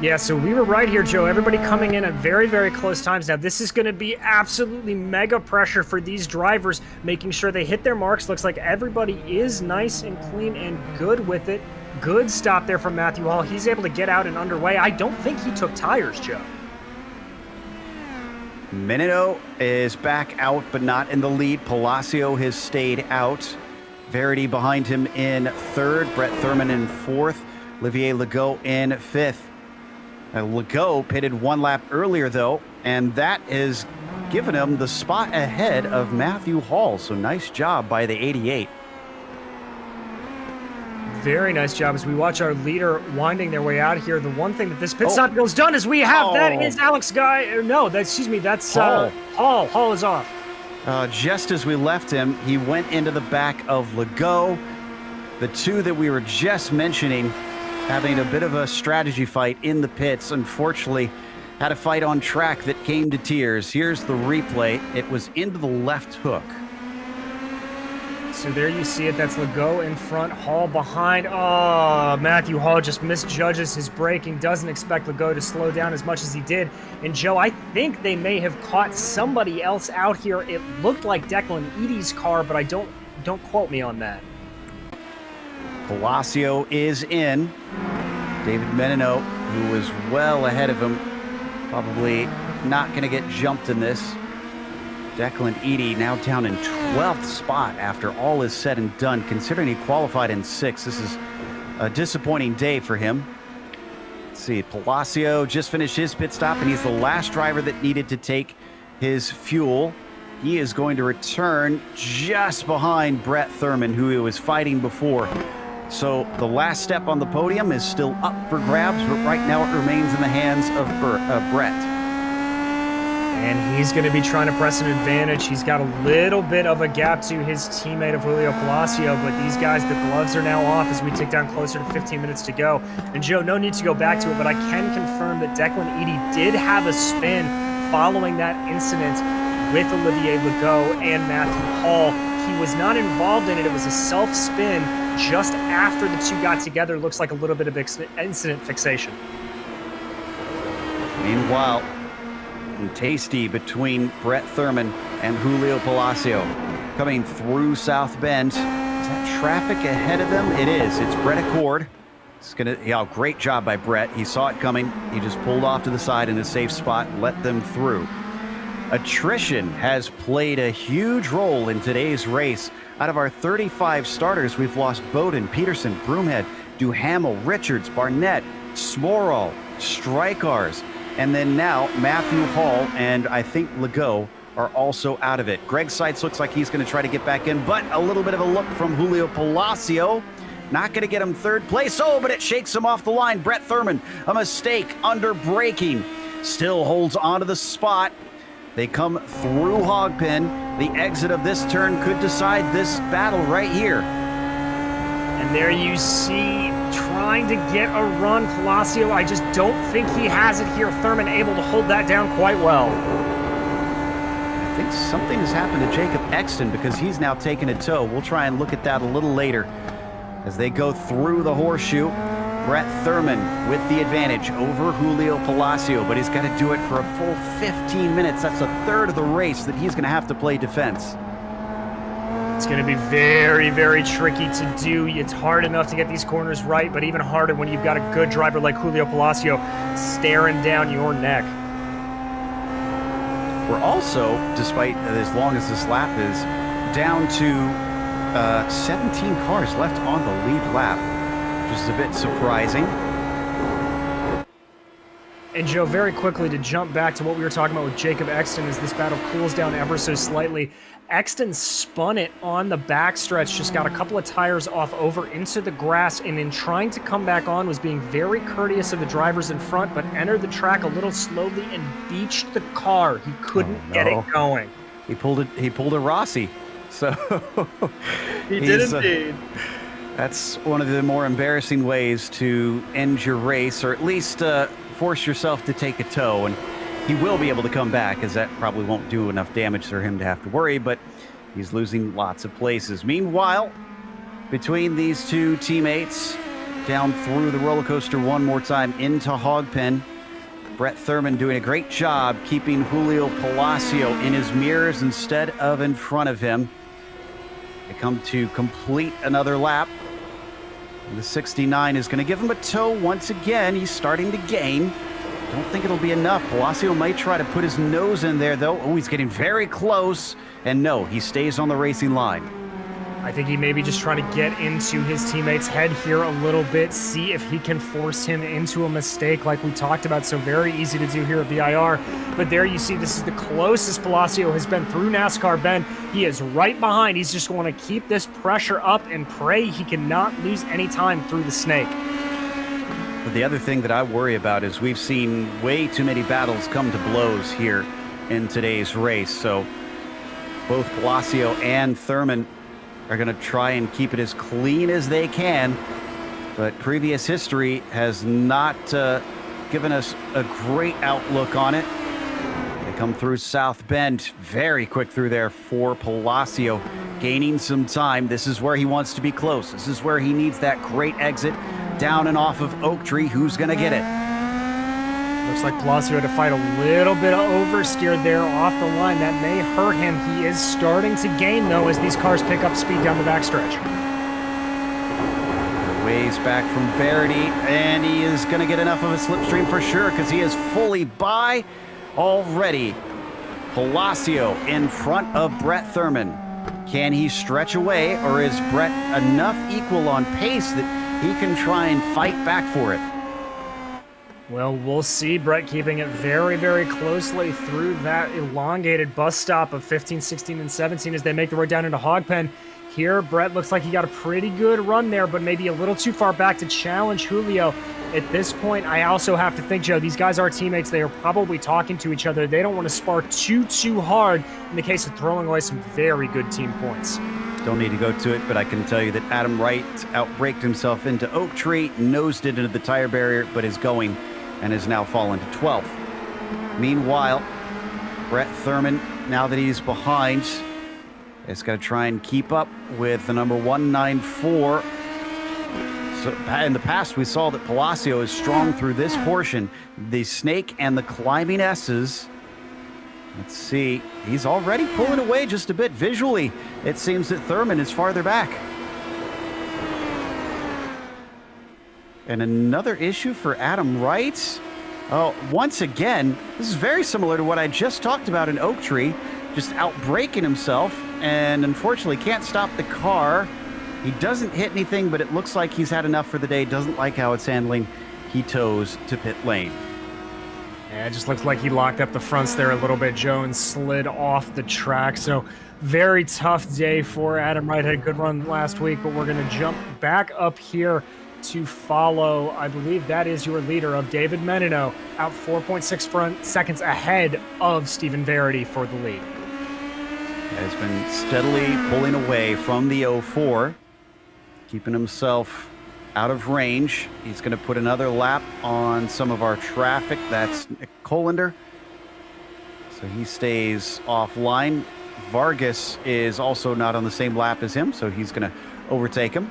Yeah, so we were right here, Joe. Everybody coming in at very, very close times. Now, this is going to be absolutely mega pressure for these drivers, making sure they hit their marks. Looks like everybody is nice and clean and good with it. Good stop there from Matthew Hall. He's able to get out and underway. I don't think he took tires, Joe. Menino is back out, but not in the lead. Palacio has stayed out. Verity behind him in third. Brett Thurman in fourth. Olivier Legault in fifth. Legault pitted one lap earlier, though, and that has given him the spot ahead of Matthew Hall. So nice job by the 88. Very nice job as we watch our leader winding their way out here. The one thing that this pit stop has done is we have that is Alex Guy. No, excuse me, that's Hall. Hall is off. Just as we left him, he went into the back of Legault. The two that we were just mentioning having a bit of a strategy fight in the pits. Unfortunately, had a fight on track that came to tears. Here's the replay. It was into the left hook. So there you see it. That's Legault in front, Hall behind. Oh, Matthew Hall just misjudges his braking, doesn't expect Legault to slow down as much as he did. And Joe, I think they may have caught somebody else out here. It looked like Declan Eady's car, but I don't quote me on that. Palacio is in. David Menino, who was well ahead of him, probably not going to get jumped in this. Declan Eady now down in 12th spot after all is said and done, considering he qualified in 6th. This is a disappointing day for him. Let's see, Palacio just finished his pit stop, and he's the last driver that needed to take his fuel. He is going to return just behind Brett Thurman, who he was fighting before. So the last step on the podium is still up for grabs, but right now it remains in the hands of Brett. And he's going to be trying to press an advantage. He's got a little bit of a gap to his teammate of Julio Palacio, but these guys, the gloves are now off as we tick down closer to 15 minutes to go. And Joe, no need to go back to it, but I can confirm that Declan Eady did have a spin following that incident with Olivier Legault and Matthew Hall. He was not involved in it. It was a self-spin just after the two got together. Looks like a little bit of incident fixation. Meanwhile, tasty between Brett Thurman and Julio Palacio coming through South Bend. Is that traffic ahead of them? It is. It's Brett Accord. It's great job by Brett. He saw it coming. He just pulled off to the side in a safe spot and let them through. Attrition has played a huge role in today's race. Out of our 35 starters, we've lost Bowden, Peterson, Broomhead, Duhamel, Richards, Barnett, Smorol, Strykars, and then now Matthew Hall and I think Legault are also out of it. Greg Seitz looks like he's going to try to get back in, but a little bit of a look from Julio Palacio. Not going to get him third place. Oh, but it shakes him off the line. Brett Thurman, a mistake under braking. Still holds onto the spot. They come through Hogpen. The exit of this turn could decide this battle right here. And there you see, trying to get a run, Palacio. I just don't think he has it here. Thurman able to hold that down quite well. I think something has happened to Jacob Exton because he's now taken a tow. We'll try and look at that a little later. As they go through the horseshoe, Brett Thurman with the advantage over Julio Palacio, but he's got to do it for a full 15 minutes. That's a third of the race that he's going to have to play defense. It's going to be very, very tricky to do. It's hard enough to get these corners right, but even harder when you've got a good driver like Julio Palacio staring down your neck. We're also, despite as long as this lap is, down to 17 cars left on the lead lap, which is a bit surprising. And Joe, very quickly to jump back to what we were talking about with Jacob Exton as this battle cools down ever so slightly. Exton spun it on the backstretch, just got a couple of tires off over into the grass, and in trying to come back on was being very courteous of the drivers in front, but entered the track a little slowly and beached the car. He couldn't get it going. He pulled a Rossi. So he did indeed. That's one of the more embarrassing ways to end your race, or at least force yourself to take a tow. And he will be able to come back, as that probably won't do enough damage for him to have to worry, but he's losing lots of places. Meanwhile, between these two teammates, down through the roller coaster one more time into Hogpen. Brett Thurman doing a great job keeping Julio Palacio in his mirrors instead of in front of him. They come to complete another lap. The 69 is going to give him a tow once again. He's starting to gain. Don't think it'll be enough. Palacio might try to put his nose in there, though. Oh, he's getting very close. And no, he stays on the racing line. I think he may be just trying to get into his teammate's head here a little bit, see if he can force him into a mistake like we talked about. So very easy to do here at the IR. But there you see this is the closest Palacio has been through NASCAR Ben. He is right behind. He's just going to keep this pressure up and pray he cannot lose any time through the snake. But the other thing that I worry about is we've seen way too many battles come to blows here in today's race. So both Palacio and Thurman are going to try and keep it as clean as they can. But previous history has not given us a great outlook on it. They come through South Bend very quick through there for Palacio, gaining some time. This is where he wants to be close. This is where he needs that great exit down and off of Oak Tree. Who's going to get it? Looks like Palacio had to fight a little bit of oversteer there off the line. That may hurt him. He is starting to gain, though, as these cars pick up speed down the backstretch. Ways back from Verity, and he is going to get enough of a slipstream for sure because he is fully by already. Palacio in front of Brett Thurman. Can he stretch away, or is Brett enough equal on pace that he can try and fight back for it? Well, we'll see. Brett keeping it very, very closely through that elongated bus stop of 15, 16, and 17 as they make their way down into Hogpen. Here, Brett looks like he got a pretty good run there, but maybe a little too far back to challenge Julio. At this point, I also have to think, Joe, these guys are teammates. They are probably talking to each other. They don't want to spar too hard in the case of throwing away some very good team points. Don't need to go to it, but I can tell you that Adam Wright outbraked himself into Oak Tree, nosed it into the tire barrier, but is going and has now fallen to 12th. Meanwhile, Brett Thurman, now that he's behind, has got to try and keep up with the number 194. So in the past, we saw that Palacio is strong through this portion. The snake and the climbing S's. Let's see. He's already pulling away just a bit visually. It seems that Thurman is farther back. And another issue for Adam Wright. Oh, once again, this is very similar to what I just talked about in Oak Tree. Just outbraking himself and unfortunately can't stop the car. He doesn't hit anything, but it looks like he's had enough for the day. Doesn't like how it's handling. He tows to pit lane. Yeah, it just looks like he locked up the fronts there a little bit, Joe, and slid off the track. So very tough day for Adam Wright. Had a good run last week, but we're going to jump back up here to follow, I believe that is your leader of David Menino, out 4.6 seconds ahead of Stephen Verity for the lead. Has been steadily pulling away from the 04, keeping himself out of range. He's going to put another lap on some of our traffic. That's Nick Colander. So he stays offline. Vargas is also not on the same lap as him, so he's going to overtake him.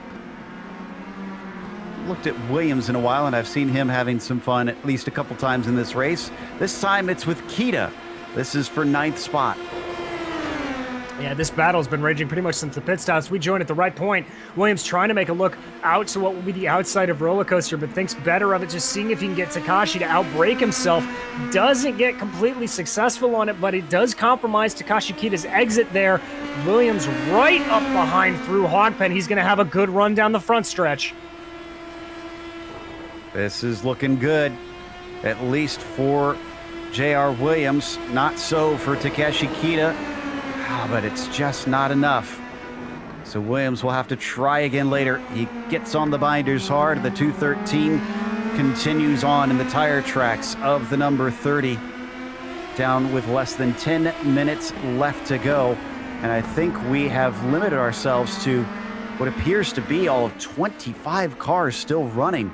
Looked at Williams in a while, and I've seen him having some fun at least a couple times in this race. This time it's with Kita. This is for 9th spot. Yeah, this battle's been raging pretty much since the pit stops. We joined at the right point. Williams trying to make a look out to what will be the outside of roller coaster, but thinks better of it, just seeing if he can get Takashi to outbrake himself. Doesn't get completely successful on it, but it does compromise Takashi Kita's exit there. Williams right up behind through Hogpen. He's going to have a good run down the front stretch. This is looking good, at least for J.R. Williams. Not so for Takeshi Kita, but it's just not enough. So Williams will have to try again later. He gets on the binders hard. The 213 continues on in the tire tracks of the number 30, down with less than 10 minutes left to go. And I think we have limited ourselves to what appears to be all of 25 cars still running.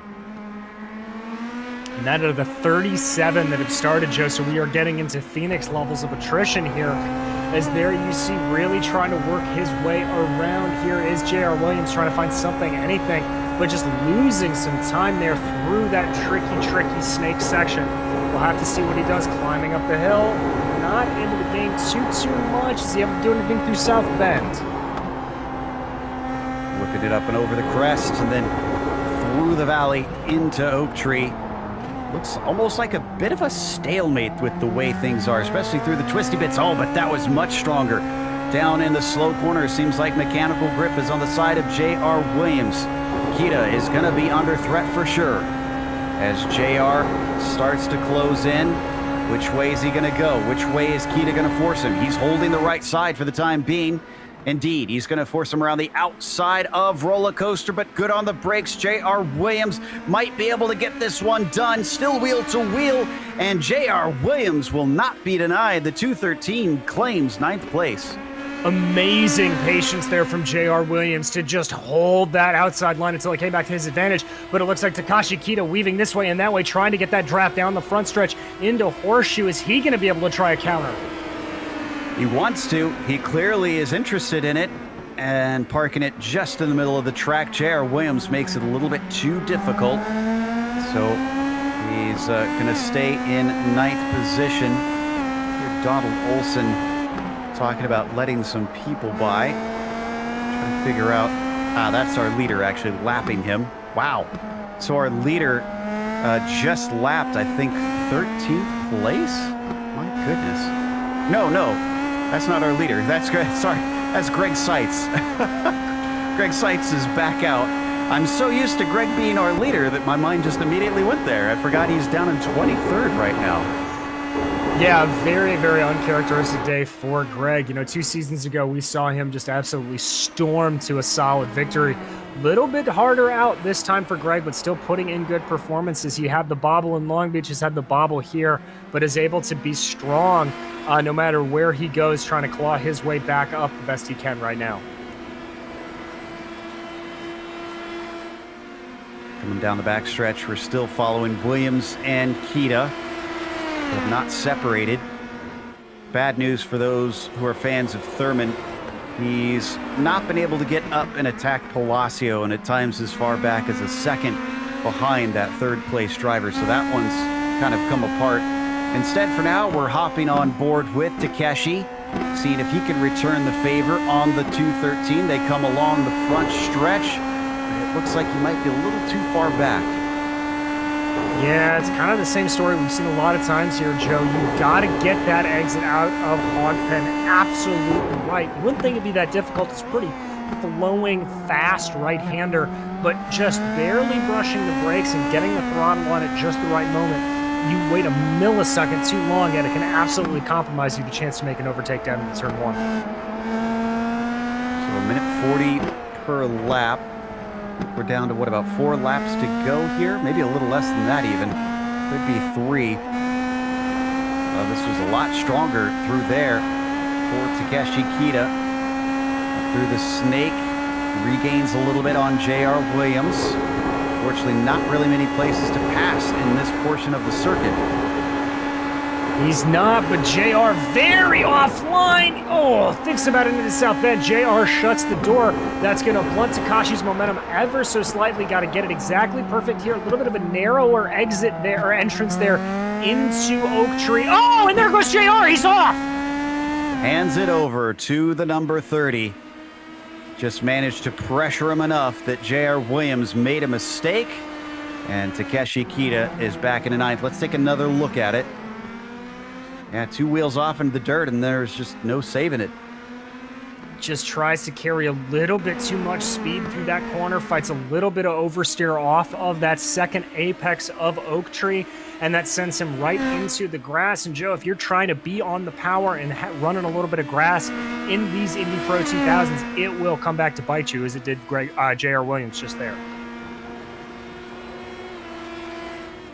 And that are the 37 that have started, Joe. So we are getting into Phoenix levels of attrition here. As there you see really trying to work his way around. Here is J.R. Williams trying to find something, anything but just losing some time there through that tricky snake section. We'll have to see what he does climbing up the hill. Not into the game too much. Is he able to do anything through South Bend? Whipping it up and over the crest and then through the valley into Oak Tree. Looks almost like a bit of a stalemate with the way things are, especially through the twisty bits. Oh, but that was much stronger. Down in the slow corner, seems like Mechanical Grip is on the side of J.R. Williams. Kita is going to be under threat for sure. As J.R. starts to close in, which way is he going to go? Which way is Kita going to force him? He's holding the right side for the time being. Indeed, he's going to force him around the outside of Roller Coaster, but good on the brakes. J.R. Williams might be able to get this one done. Still wheel to wheel, and J.R. Williams will not be denied. The 213 claims 9th place. Amazing patience there from J.R. Williams to just hold that outside line until it came back to his advantage. But it looks like Takashi Kita weaving this way and that way, trying to get that draft down the front stretch into Horseshoe. Is he going to be able to try a counter? He wants to. He clearly is interested in it, and parking it just in the middle of the track. J.R. Williams makes it a little bit too difficult, so he's going to stay in 9th position. Here, Donald Olson talking about letting some people by. Trying to figure out, that's our leader actually lapping him. Wow. So our leader just lapped, I think, 13th place? My goodness. No, that's not our leader. That's Greg, sorry, that's Greg Seitz. Greg Seitz is back out. I'm so used to Greg being our leader that my mind just immediately went there. I forgot he's down in 23rd right now. Yeah, very uncharacteristic day for Greg. 2 seasons ago, we saw him just absolutely storm to a solid victory. Little bit harder out this time for Greg, but still putting in good performances. He had the bobble in Long Beach, has had the bobble here, but is able to be strong no matter where he goes, trying to claw his way back up the best he can right now. Coming down the backstretch, we're still following Williams and Kita, but not separated. Bad news for those who are fans of Thurman. He's not been able to get up and attack Palacio, and at times as far back as a second behind that 3rd place driver, so that one's kind of come apart. Instead, for now, we're hopping on board with Takeshi, seeing if he can return the favor on the 213. They come along the front stretch, but it looks like he might be a little too far back. Yeah, it's kind of the same story we've seen a lot of times here, Joe. You've got to get that exit out of Hogpen absolutely right. You wouldn't think it'd be that difficult. It's pretty flowing, fast right-hander, but just barely brushing the brakes and getting the throttle on at just the right moment. You wait a millisecond too long, and it can absolutely compromise you the chance to make an overtake down into turn 1. So 1:40 per lap. We're down to, what, about 4 laps to go here? Maybe a little less than that even. Could be 3. This was a lot stronger through there for Takeshi Kita. Through the snake, regains a little bit on J.R. Williams. Unfortunately, not really many places to pass in this portion of the circuit. He's not, but JR very offline. Oh, thinks about it into the South Bend. JR shuts the door. That's going to blunt Takashi's momentum ever so slightly. Got to get it exactly perfect here. A little bit of a narrower exit there, or entrance there into Oak Tree. Oh, and there goes JR. He's off. Hands it over to the number 30. Just managed to pressure him enough that J.R. Williams made a mistake, and Takeshi Kita is back in the 9th. Let's take another look at it. Yeah, 2 wheels off into the dirt, and there's just no saving it. Just tries to carry a little bit too much speed through that corner, fights a little bit of oversteer off of that second apex of Oak Tree, and that sends him right into the grass. And Joe, if you're trying to be on the power and running a little bit of grass in these Indy Pro 2000s, it will come back to bite you, as it did J.R. Williams just there.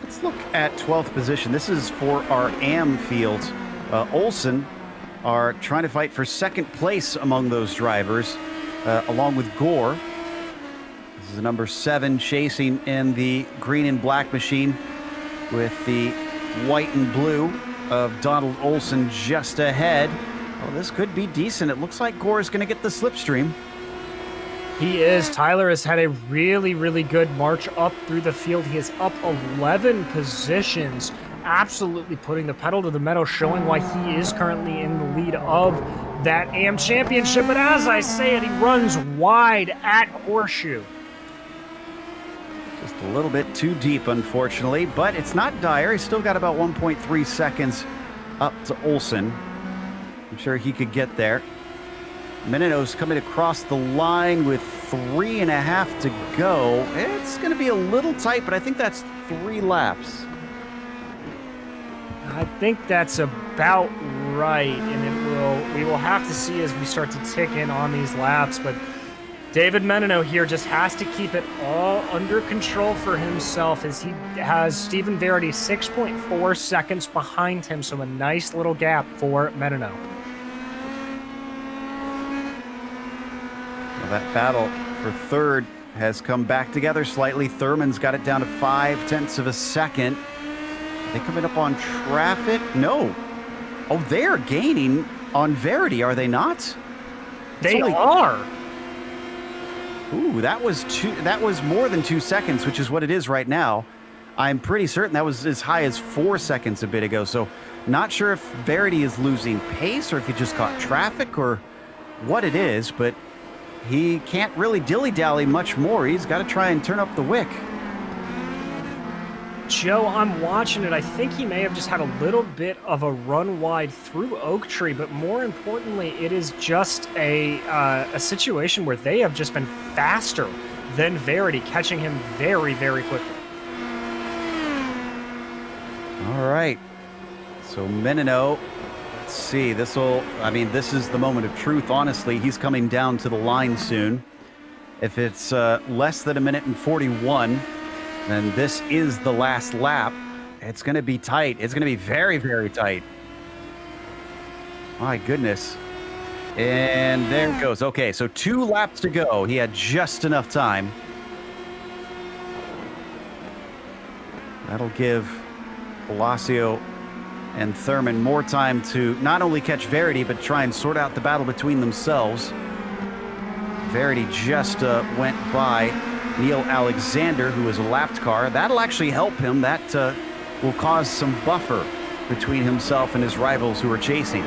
Let's look at 12th position. This is for our AM fields. Olsen are trying to fight for 2nd place among those drivers, along with Gore. This is the number 7 chasing in the green and black machine, with the white and blue of Donald Olsen just ahead. Well, this could be decent. It looks like Gore is going to get the slipstream. He is. Tyler has had a really, really good march up through the field. He is up 11 positions, absolutely putting the pedal to the metal, showing why he is currently in the lead of that AM Championship. But as I say it, he runs wide at Horseshoe. Just a little bit too deep, unfortunately, but it's not dire. He's still got about 1.3 seconds up to Olsen. I'm sure he could get there. Menino's coming across the line with 3.5 to go. It's going to be a little tight, but I think that's 3 laps. I think that's about right, and we will have to see as we start to tick in on these laps, but David Menino here just has to keep it all under control for himself as he has Stephen Verity 6.4 seconds behind him, so a nice little gap for Menino. Well, that battle for third has come back together slightly. Thurman's got it down to 0.5 of a second. Are they coming up on traffic? No. Oh, they're gaining on Verity, are they not? They are. Ooh, that was more than 2 seconds, which is what it is right now. I'm pretty certain that was as high as 4 seconds a bit ago. So not sure if Verity is losing pace or if he just caught traffic or what it is, but he can't really dilly-dally much more. He's got to try and turn up the wick. Joe, I'm watching it. I think he may have just had a little bit of a run wide through Oak Tree, but more importantly, it is just a situation where they have just been faster than Verity, catching him very, very quickly. All right. So Menino, let's see. This is the moment of truth, honestly. He's coming down to the line soon. If it's less than 1:41, then this is the last lap. It's going to be tight. It's going to be very, very tight. My goodness. And there it goes. Okay, so 2 laps to go. He had just enough time. That'll give Palacio and Thurman more time to not only catch Verity, but try and sort out the battle between themselves. Verity just went by Neil Alexander, who is a lapped car. That'll actually help him. That will cause some buffer between himself and his rivals who are chasing.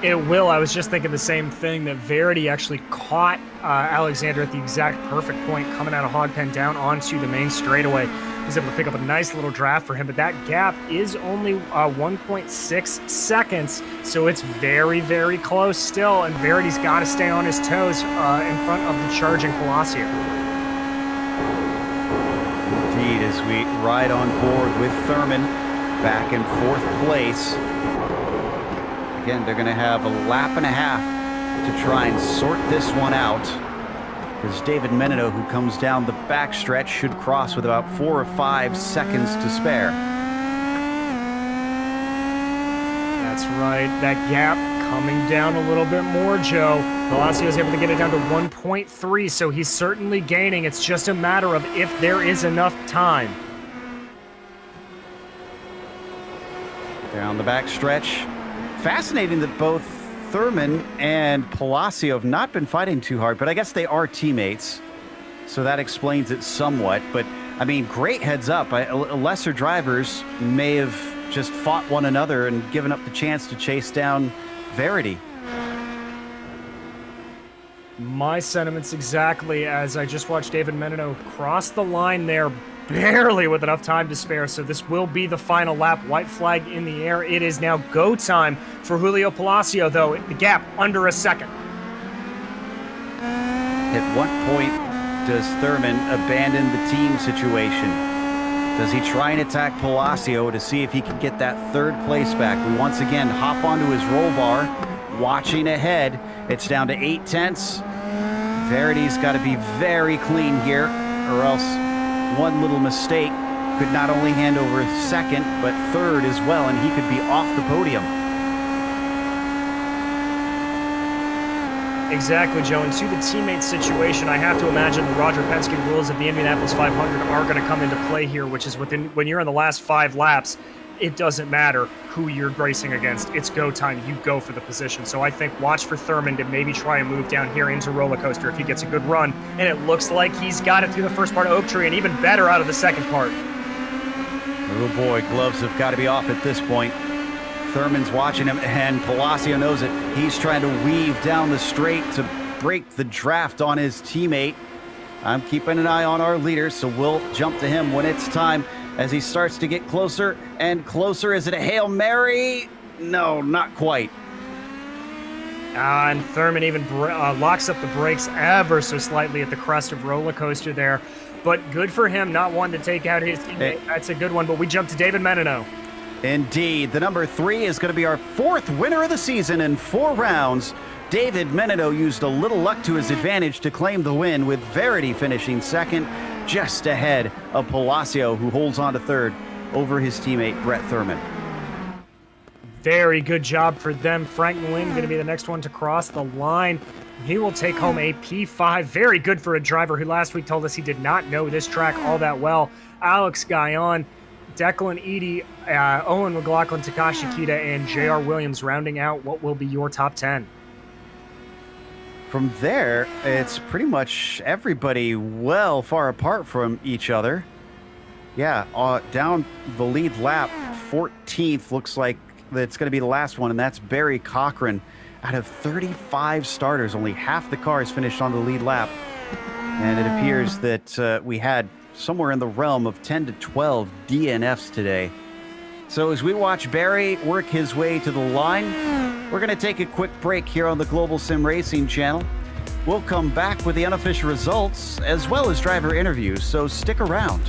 It will. I was just thinking the same thing, that Verity actually caught Alexander at the exact perfect point coming out of Hogpen down onto the main straightaway. He was able to pick up a nice little draft for him, but that gap is only 1.6 seconds, so it's very, very close still, and Verity's got to stay on his toes in front of the charging Palacio. Indeed, as we ride on board with Thurman back in 4th place. Again, they're going to have a lap and a half to try and sort this one out, because David Menino, who comes down the backstretch, should cross with about 4 or 5 seconds to spare. That's right. That gap coming down a little bit more, Joe. Palacio is able to get it down to 1.3, so he's certainly gaining. It's just a matter of if there is enough time. Down the backstretch. Fascinating that both Thurman and Palacio have not been fighting too hard, but I guess they are teammates, so that explains it somewhat. But, I mean, great heads up. Lesser drivers may have just fought one another and given up the chance to chase down Verity. My sentiments exactly, as I just watched David Menino cross the line there, barely with enough time to spare, so this will be the final lap. White flag in the air. It is now go time for Julio Palacio, though. The gap under a second. At what point does Thurman abandon the team situation? Does he try and attack Palacio to see if he can get that 3rd place back? We once again hop onto his roll bar, watching ahead. It's down to 0.8. Verity's got to be very clean here, or else one little mistake could not only hand over 2nd, but 3rd as well, and he could be off the podium. Exactly, Joe. And to the teammate situation, I have to imagine the Roger Penske rules of the Indianapolis 500 are going to come into play here, which is when you're in the last 5 laps, it doesn't matter who you're racing against. It's go time. You go for the position. So I think watch for Thurman to maybe try and move down here into roller coaster if he gets a good run. And it looks like he's got it through the first part of Oak Tree and even better out of the second part. Oh boy, gloves have got to be off at this point. Thurman's watching him, and Palacio knows it. He's trying to weave down the straight to break the draft on his teammate. I'm keeping an eye on our leader, so we'll jump to him when it's time as he starts to get closer and closer. Is it a Hail Mary? No, not quite. And Thurman even locks up the brakes ever so slightly at the crest of roller coaster there. But good for him, not wanting to take out his teammate. That's a good one, but we jump to David Menino. Indeed, the number 3 is going to be our 4th winner of the season in 4 rounds. David Menino used a little luck to his advantage to claim the win, with Verity finishing second, just ahead of Palacio, who holds on to third over his teammate Brett Thurman. Very good job for them. Frank Nguyen going to be the next one to cross the line. He will take home a P5. Very good for a driver who last week told us he did not know this track all that well. Alex Guyon, Declan Eady, Owen McLaughlin, Takashi Kita, and J.R. Williams rounding out what will be your top 10. From there, it's pretty much everybody well far apart from each other. Yeah, down the lead lap, 14th looks like it's going to be the last one, and that's Barry Cochran. Out of 35 starters, only half the cars finished on the lead lap. And it appears that we had somewhere in the realm of 10 to 12 DNFs today. So as we watch Barry work his way to the line, we're going to take a quick break here on the Global Sim Racing channel. We'll come back with the unofficial results as well as driver interviews, so stick around.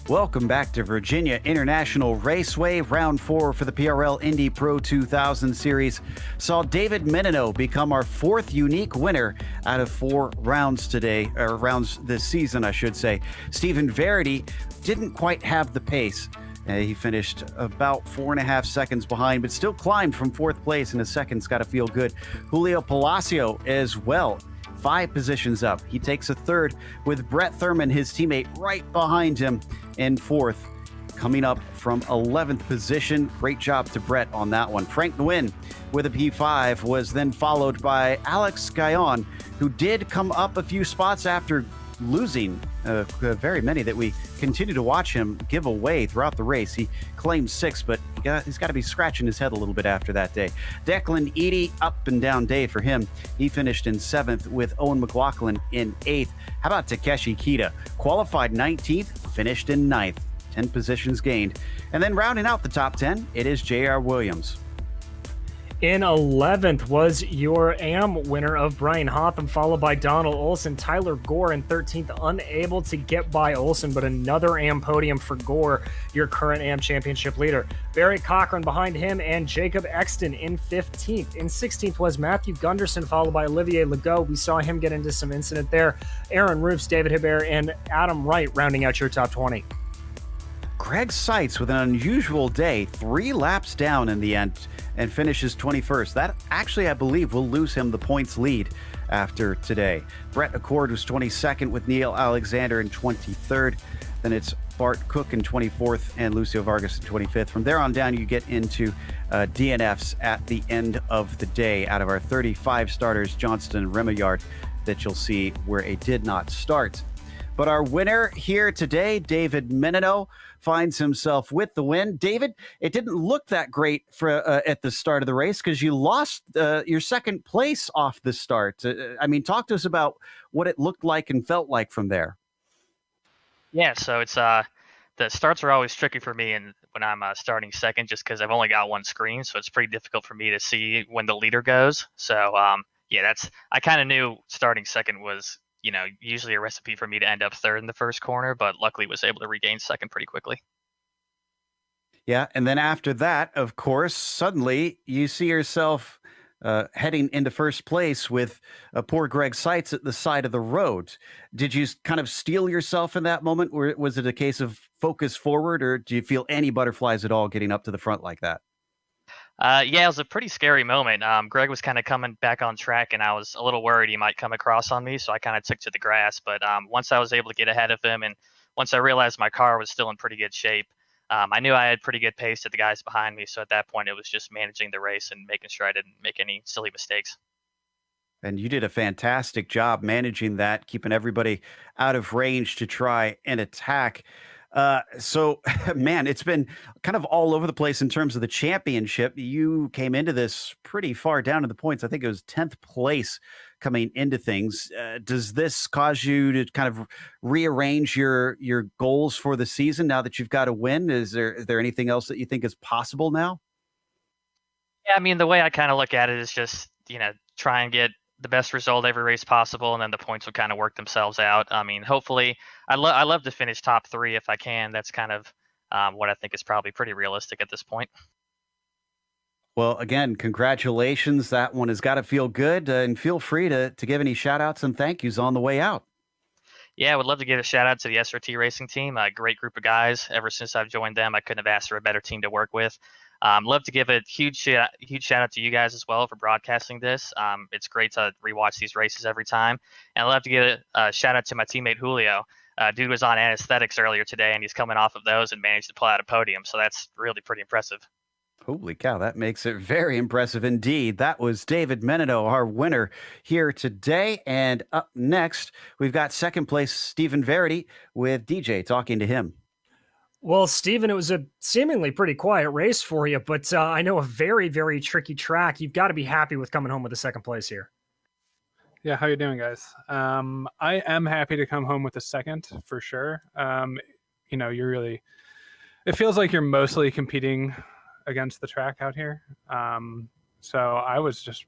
Welcome back to Virginia International Raceway. Round 4 for the PRL Indy Pro 2000 Series saw David Menino become our 4th unique winner out of 4 rounds today, or rounds this season, I should say. Stephen Verity didn't quite have the pace. He finished about 4.5 seconds behind, but still climbed from 4th place, and his second's got to feel good. Julio Palacio as well, 5 positions up. He takes a 3rd with Brett Thurman, his teammate, right behind him in 4th, coming up from 11th position. Great job to Brett on that one. Frank Nguyen with a P5 was then followed by Alex Guyon, who did come up a few spots after losing very many that we continue to watch him give away throughout the race. He claimed 6, but he's got to be scratching his head a little bit after that day. Declan Eady, up and down day for him. He finished in 7th with Owen McLaughlin in 8th. How about Takeshi Kita? Qualified 19th, finished in 9th. 10 positions gained. And then rounding out the top 10, it is J.R. Williams. In 11th was your AM winner of Brian Hotham, followed by Donald Olson. Tyler Gore in 13th, unable to get by Olson, but another AM podium for Gore, your current AM championship leader. Barry Cochran behind him, and Jacob Exton in 15th. In 16th was Matthew Gunderson, followed by Olivier Legault. We saw him get into some incident there. Aaron Roofs, David Hebert, and Adam Wright rounding out your top 20. Greg Seitz with an unusual day, 3 laps down in the end, and finishes 21st. That actually, I believe, will lose him the points lead after today. Brett Accord was 22nd with Neil Alexander in 23rd. Then it's Bart Cook in 24th and Lucio Vargas in 25th. From there on down, you get into DNFs at the end of the day. Out of our 35 starters, Johnston and Remillard, that you'll see where it did not start. But our winner here today, David Menino, finds himself with the win. David, it didn't look that great for at the start of the race because you lost your second place off the start. I mean, talk to us about what it looked like and felt like from there. Yeah, so it's the starts are always tricky for me, and when I'm starting second, just because I've only got one screen, so it's pretty difficult for me to see when the leader goes. So yeah, I kind of knew starting second was, usually a recipe for me to end up third in the first corner, but luckily was able to regain second pretty quickly. Yeah, and then after that, of course, suddenly you see yourself heading into first place with poor Greg Seitz at the side of the road. Did you kind of steel yourself in that moment, or was it a case of focus forward, or do you feel any butterflies at all getting up to the front like that? Yeah, it was a pretty scary moment. Greg was kind of coming back on track, and I was a little worried he might come across on me, so I kind of took to the grass. But once I was able to get ahead of him, and once I realized my car was still in pretty good shape, I knew I had pretty good pace to the guys behind me. So at that point, it was just managing the race and making sure I didn't make any silly mistakes. And you did a fantastic job managing that, keeping everybody out of range to try and attack. So, man, it's been kind of all over the place in terms of the championship. You came into this pretty far down in the points. I think it was 10th place coming into things. Does this cause you to kind of rearrange your goals for the season now that you've got a win? Is there anything else that you think is possible now? Yeah, I mean, the way I kind of look at it is just, try and get the best result every race possible, and then the points will kind of work themselves out. I mean, hopefully, I love to finish top 3 if I can. That's kind of what I think is probably pretty realistic at this point. Well, again, congratulations. That one has got to feel good, and feel free to give any shout outs and thank yous on the way out. Yeah, I would love to give a shout out to the SRT Racing team. A great group of guys. Ever since I've joined them, I couldn't have asked for a better team to work with. Love to give a huge shout out to you guys as well for broadcasting this. It's great to rewatch these races every time. And I'd love to give a shout out to my teammate Julio. Dude was on anesthetics earlier today, and he's coming off of those and managed to pull out a podium. So that's really pretty impressive. Holy cow, that makes it very impressive indeed. That was David Menino, our winner here today. And up next, we've got second place Stephen Verity with DJ talking to him. Well, Stephen, it was a seemingly pretty quiet race for you, but I know a very, very tricky track. You've got to be happy with coming home with the second place here. Yeah, how you doing, guys? I am happy to come home with a second for sure. It feels like you're mostly competing against the track out here. So I was just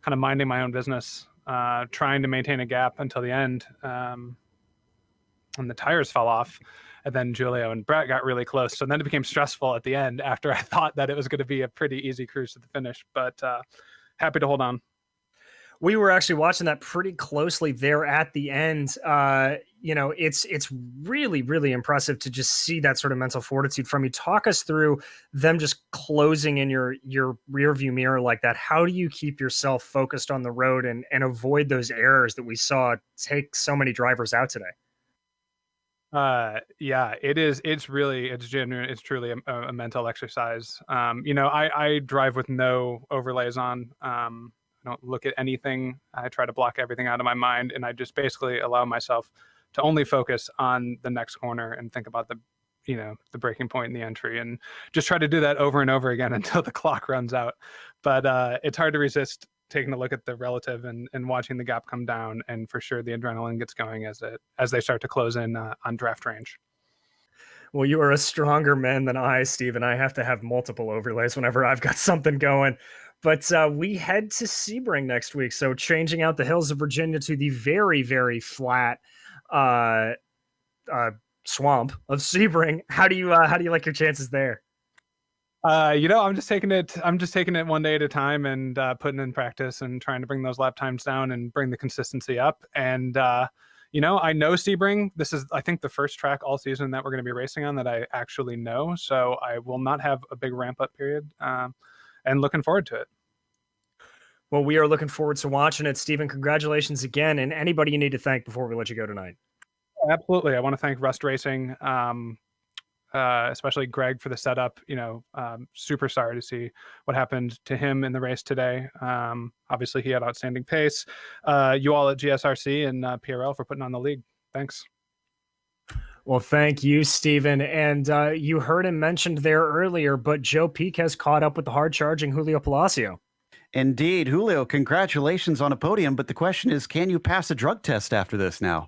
kind of minding my own business, trying to maintain a gap until the end. And the tires fell off. And then Julio and Brett got really close. So then it became stressful at the end after I thought that it was going to be a pretty easy cruise to the finish. But happy to hold on. We were actually watching that pretty closely there at the end. It's really, really impressive to just see that sort of mental fortitude from you. Talk us through them just closing in your rear view mirror like that. How do you keep yourself focused on the road and avoid those errors that we saw take so many drivers out today? Yeah, it is. It's genuine. It's truly a mental exercise. I drive with no overlays on. I don't look at anything. I try to block everything out of my mind, and I just basically allow myself to only focus on the next corner and think about the breaking point in the entry, and just try to do that over and over again until the clock runs out. But it's hard to resist taking a look at the relative and watching the gap come down, and for sure the adrenaline gets going as they start to close in on draft range. Well, you are a stronger man than I, Steve, and I have to have multiple overlays whenever I've got something going. But we head to Sebring next week, so changing out the hills of Virginia to the very, very flat swamp of Sebring. How do you like your chances there? I'm just taking it one day at a time, and putting in practice and trying to bring those lap times down and bring the consistency up. And I know Sebring. This is, I think, the first track all season that we're going to be racing on that I actually know. So I will not have a big ramp up period, and looking forward to it. Well, we are looking forward to watching it, Stephen. Congratulations again, and anybody you need to thank before we let you go tonight. Absolutely. I want to thank Rust Racing, especially Greg for the setup. Super sorry to see what happened to him in the race today. Obviously, he had outstanding pace. You all at GSRC and PRL for putting on the league. Thanks. Well, thank you, Stephen. And you heard him mentioned there earlier, but Joe Peak has caught up with the hard-charging Julio Palacio. Indeed. Julio, congratulations on a podium, but the question is, can you pass a drug test after this now?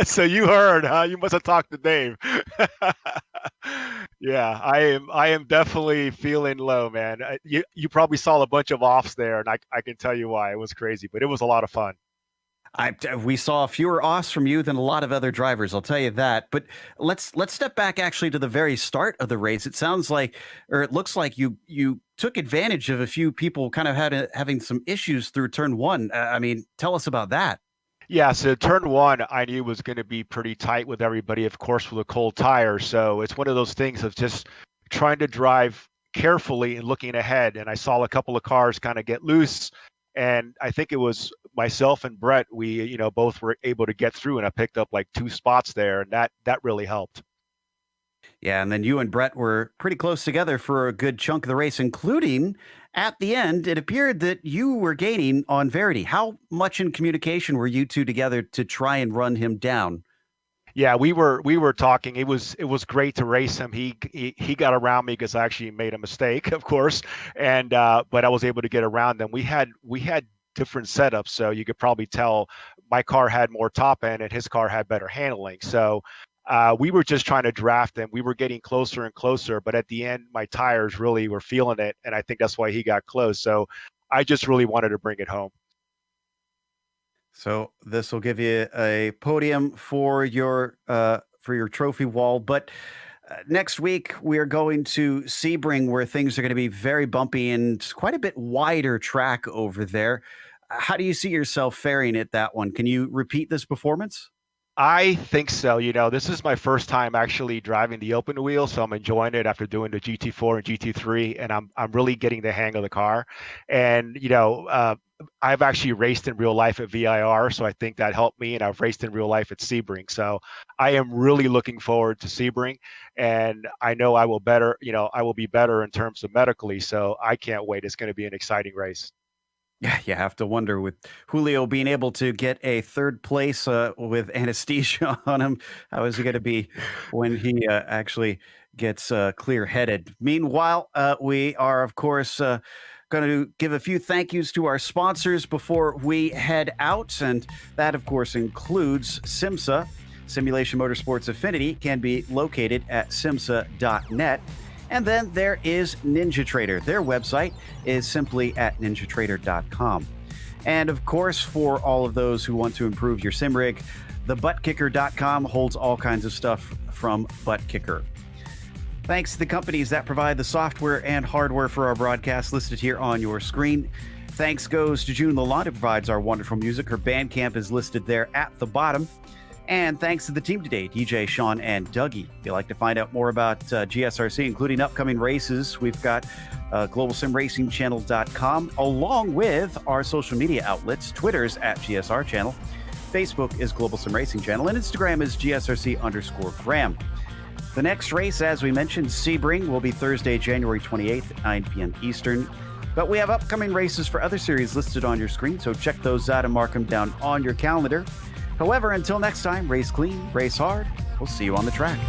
So you heard, huh? You must have talked to Dave. Yeah, I am definitely feeling low, man. You probably saw a bunch of offs there, and I can tell you why. It was crazy, but it was a lot of fun. We saw fewer offs from you than a lot of other drivers, I'll tell you that. But let's step back actually to the very start of the race. It sounds like, or it looks like you took advantage of a few people kind of having some issues through turn one. Tell us about that. Yeah, so turn one, I knew was going to be pretty tight with everybody, of course, with a cold tire. So it's one of those things of just trying to drive carefully and looking ahead. And I saw a couple of cars kind of get loose. And I think it was myself and Brett, we, both were able to get through, and I picked up like 2 spots there, and that really helped. Yeah, and then you and Brett were pretty close together for a good chunk of the race, including at the end, it appeared that you were gaining on Verity. How much in communication were you two together to try and run him down? Yeah, we were talking. It was great to race him. He got around me because I actually made a mistake, of course, and but I was able to get around them. We had different setups, so you could probably tell my car had more top end and his car had better handling. So we were just trying to draft him. We were getting closer and closer, but at the end, my tires really were feeling it, and I think that's why he got close. So I just really wanted to bring it home. So this will give you a podium for your trophy wall. But next week, we are going to Sebring, where things are going to be very bumpy and quite a bit wider track over there. How do you see yourself faring at that one? Can you repeat this performance? I think so. This is my first time actually driving the open wheel, so I'm enjoying it after doing the GT4 and GT3, and I'm really getting the hang of the car. And I've actually raced in real life at VIR, so I think that helped me, and I've raced in real life at Sebring. So I am really looking forward to Sebring, and I know I will be better in terms of medically. So I can't wait. It's going to be an exciting race. Yeah, you have to wonder with Julio being able to get a third place with anesthesia on him. How is it going to be when he actually gets clear-headed? Meanwhile, we are, of course, going to give a few thank yous to our sponsors before we head out. And that, of course, includes SimMSA. Simulation Motorsports Affinity can be located at SIMMSA.net. And then there is NinjaTrader. Their website is simply at NinjaTrader.com. And of course, for all of those who want to improve your sim rig, the ButtKicker.com holds all kinds of stuff from ButtKicker. Thanks to the companies that provide the software and hardware for our broadcast listed here on your screen. Thanks goes to June Lalonde, who provides our wonderful music. Her Bandcamp is listed there at the bottom. And thanks to the team today, DJ, Sean, and Dougie. If you'd like to find out more about GSRC, including upcoming races, we've got GlobalSimRacingChannel.com, along with our social media outlets. Twitter's at GSR Channel, Facebook is Global Sim Racing Channel, and Instagram is GSRC_Graham. The next race, as we mentioned, Sebring, will be Thursday, January 28th, 9 p.m. Eastern. But we have upcoming races for other series listed on your screen, so check those out and mark them down on your calendar. However, until next time, race clean, race hard. We'll see you on the track.